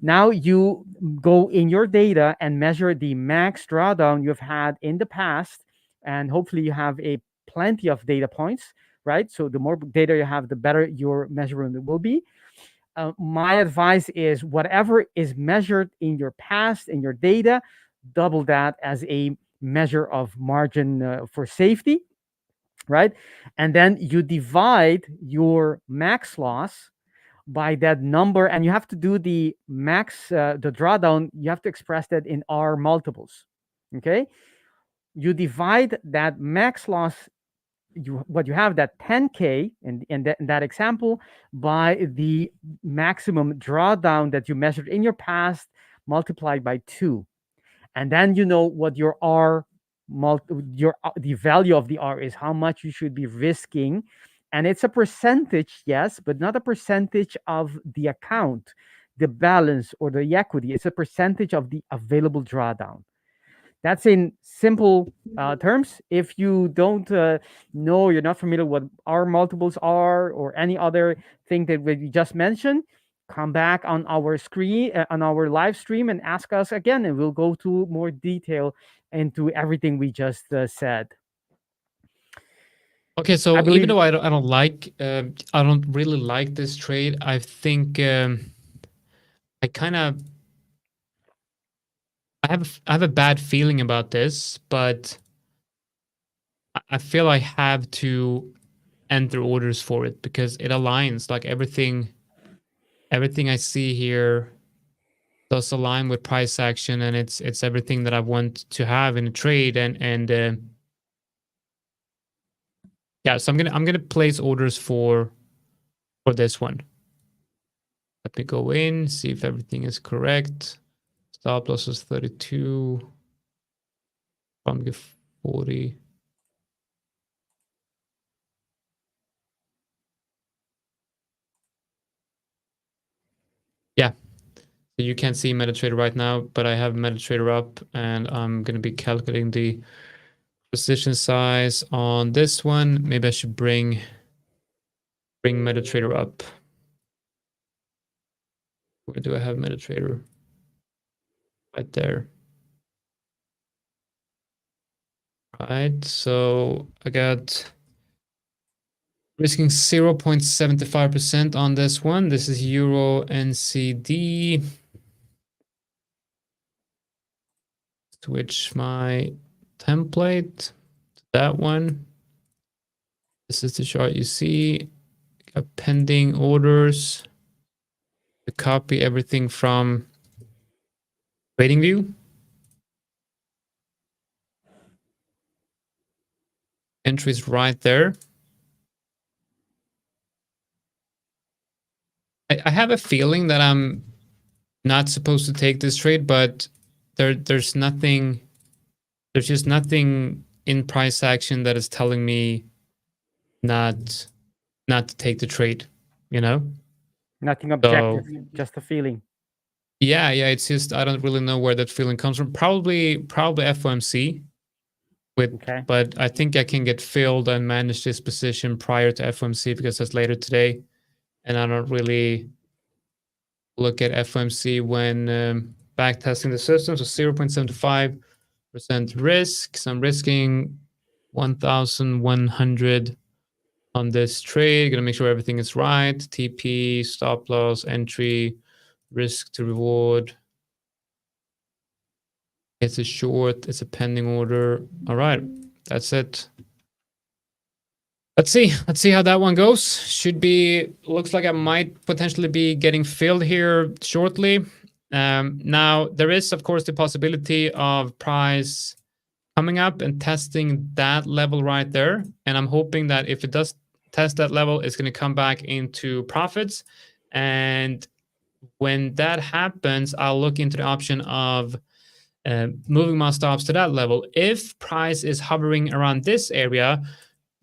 Now you go in your data and measure the max drawdown you've had in the past, and hopefully you have a plenty of data points, right? So the more data you have, the better your measurement will be. My advice is whatever is measured in your past, in your data, double that as a measure of margin for safety, right? And then you divide your max loss by that number, and you have to do the max, the drawdown, you have to express that in R multiples, okay? You divide that max loss, what you have, that 10K in that example, by the maximum drawdown that you measured in your past multiplied by 2, and then you know what your R the value of the R is, how much you should be risking. And it's a percentage, yes, but not a percentage of the account, the balance, or the equity. It's a percentage of the available drawdown. That's in simple terms. If you don't know, you're not familiar what R multiples are or any other thing that we just mentioned, come back on our screen, on our live stream, and ask us again, and we'll go to more detail into everything we just said. Okay, I so even believe. though I don't really like this trade, I think I kind of I have a bad feeling about this, but I feel I have to enter orders for it because it aligns like everything I see here does align with price action, and it's everything that I want to have in a trade. And yeah, so I'm gonna place orders for this one. Let me go in, see if everything is correct. Stop loss is 32. From 40. Yeah, so you can't see MetaTrader right now, but I have MetaTrader up, and I'm going to be calculating the position size on this one. Maybe I should bring MetaTrader up. Where do I have MetaTrader? Right there. Right, so I got risking 0.75% on this one. This is Euro NCD. Switch my template to that one. This is the chart you see. Got pending orders. To copy everything from TradingView. Entries right there. I have a feeling that I'm not supposed to take this trade, but there's nothing. There's just nothing in price action that is telling me not to take the trade. You know. Nothing objective, just a feeling. Yeah, it's just I don't really know where that feeling comes from. Probably FOMC. But I think I can get filled and manage this position prior to FOMC because that's later today, and I don't really look at FOMC when backtesting the system. So 0.75% risk. So I'm risking 1,100 on this trade. Gonna make sure everything is right. TP, stop loss, entry, risk to reward. It's a short. It's a pending order. All right, that's it. Let's see how that one goes. Looks like I might potentially be getting filled here shortly. Now there is of course the possibility of price coming up and testing that level right there, and I'm hoping that if it does test that level, it's going to come back into profits. And when that happens, I'll look into the option of moving my stops to that level. If price is hovering around this area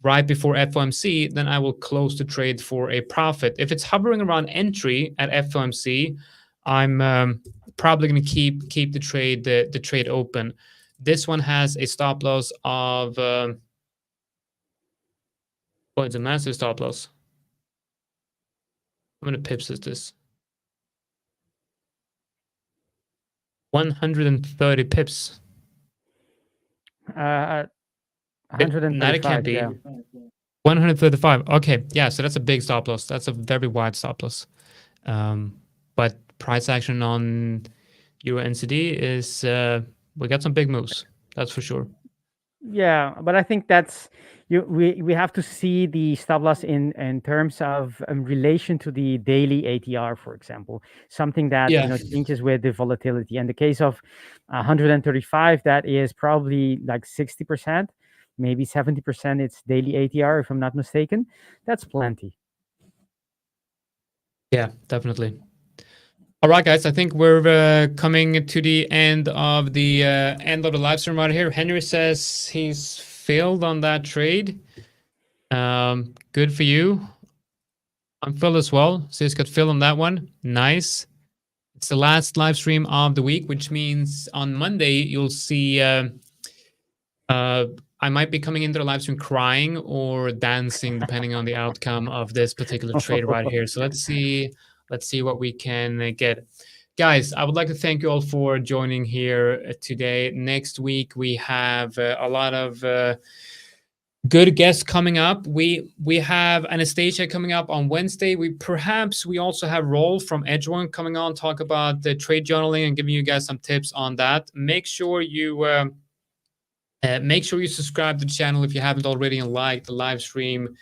right before FOMC, then I will close the trade for a profit. If it's hovering around entry at FOMC, I'm probably going to keep the trade open. This one has a stop loss of it's a massive stop loss. How many pips is this? 130 pips. 135. That it can't be. Yeah. 135. Okay, yeah. So that's a big stop loss. That's a very wide stop loss. But price action on Euro NCD is we got some big moves. That's for sure. Yeah, but I think that's we have to see the stop loss in terms of relation to the daily ATR, for example, something that changes with the volatility. In the case of 135, that is probably like 60%, maybe 70%. It's daily ATR, if I'm not mistaken. That's plenty. Yeah, definitely. All right, guys. I think we're coming to the end of the live stream right here. Henry says he's filled on that trade. Good for you. I'm filled as well. So he's got filled on that one. Nice. It's the last live stream of the week, which means on Monday you'll see. I might be coming into the live stream crying or dancing, depending on the outcome of this particular trade right here. So let's see what we can get. Guys, I would like to thank you all for joining here today. Next week, we have a lot of good guests coming up. We have Anastasia coming up on Wednesday. We also have Roll from Edgewon coming on, talk about the trade journaling and giving you guys some tips on that. Make sure you subscribe to the channel if you haven't already and like the live stream.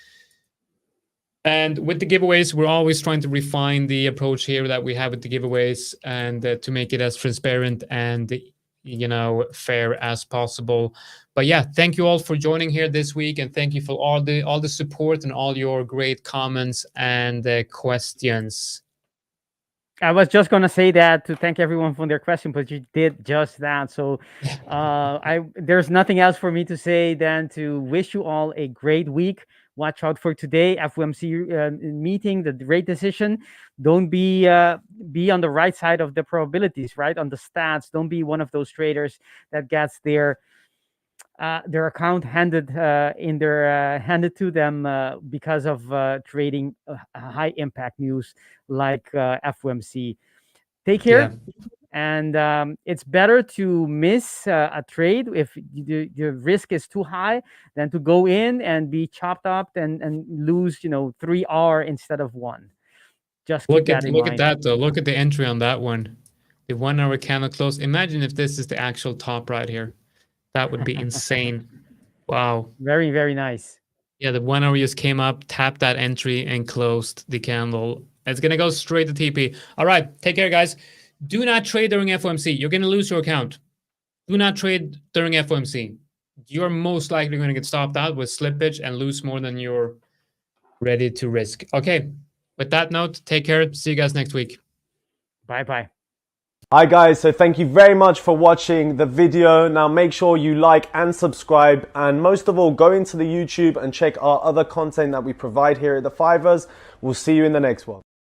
And with the giveaways, we're always trying to refine the approach here that we have with the giveaways and to make it as transparent and fair as possible. But yeah, thank you all for joining here this week, and thank you for all the support and all your great comments and questions. I was just gonna say that to thank everyone for their question, but you did just that. So, there's nothing else for me to say than to wish you all a great week. Watch out for today FOMC meeting, the rate decision. Don't be on the right side of the probabilities, right on the stats. Don't be one of those traders that gets their account handed to them because of trading high impact news like FOMC. Take Yeah. care, and it's better to miss a trade if the risk is too high than to go in and be chopped up and lose 3 hour instead of one. Just keep that in Look at mind. that though. Look at the entry on that one. The 1 hour candle close. Imagine if this is the actual top right here. That would be insane. Wow. Very, very nice. Yeah, the 1 hour just came up, tapped that entry, and closed the candle. It's gonna go straight to TP. All right, take care, guys. Do not trade during FOMC. You're gonna lose your account. Do not trade during FOMC. You're most likely gonna get stopped out with slippage and lose more than you're ready to risk. Okay. With that note, take care. See you guys next week. Bye bye. Hi guys, so thank you very much for watching the video. Now make sure you like and subscribe, and most of all go into the YouTube and check our other content that we provide here at The 5ers. We'll see you in the next one.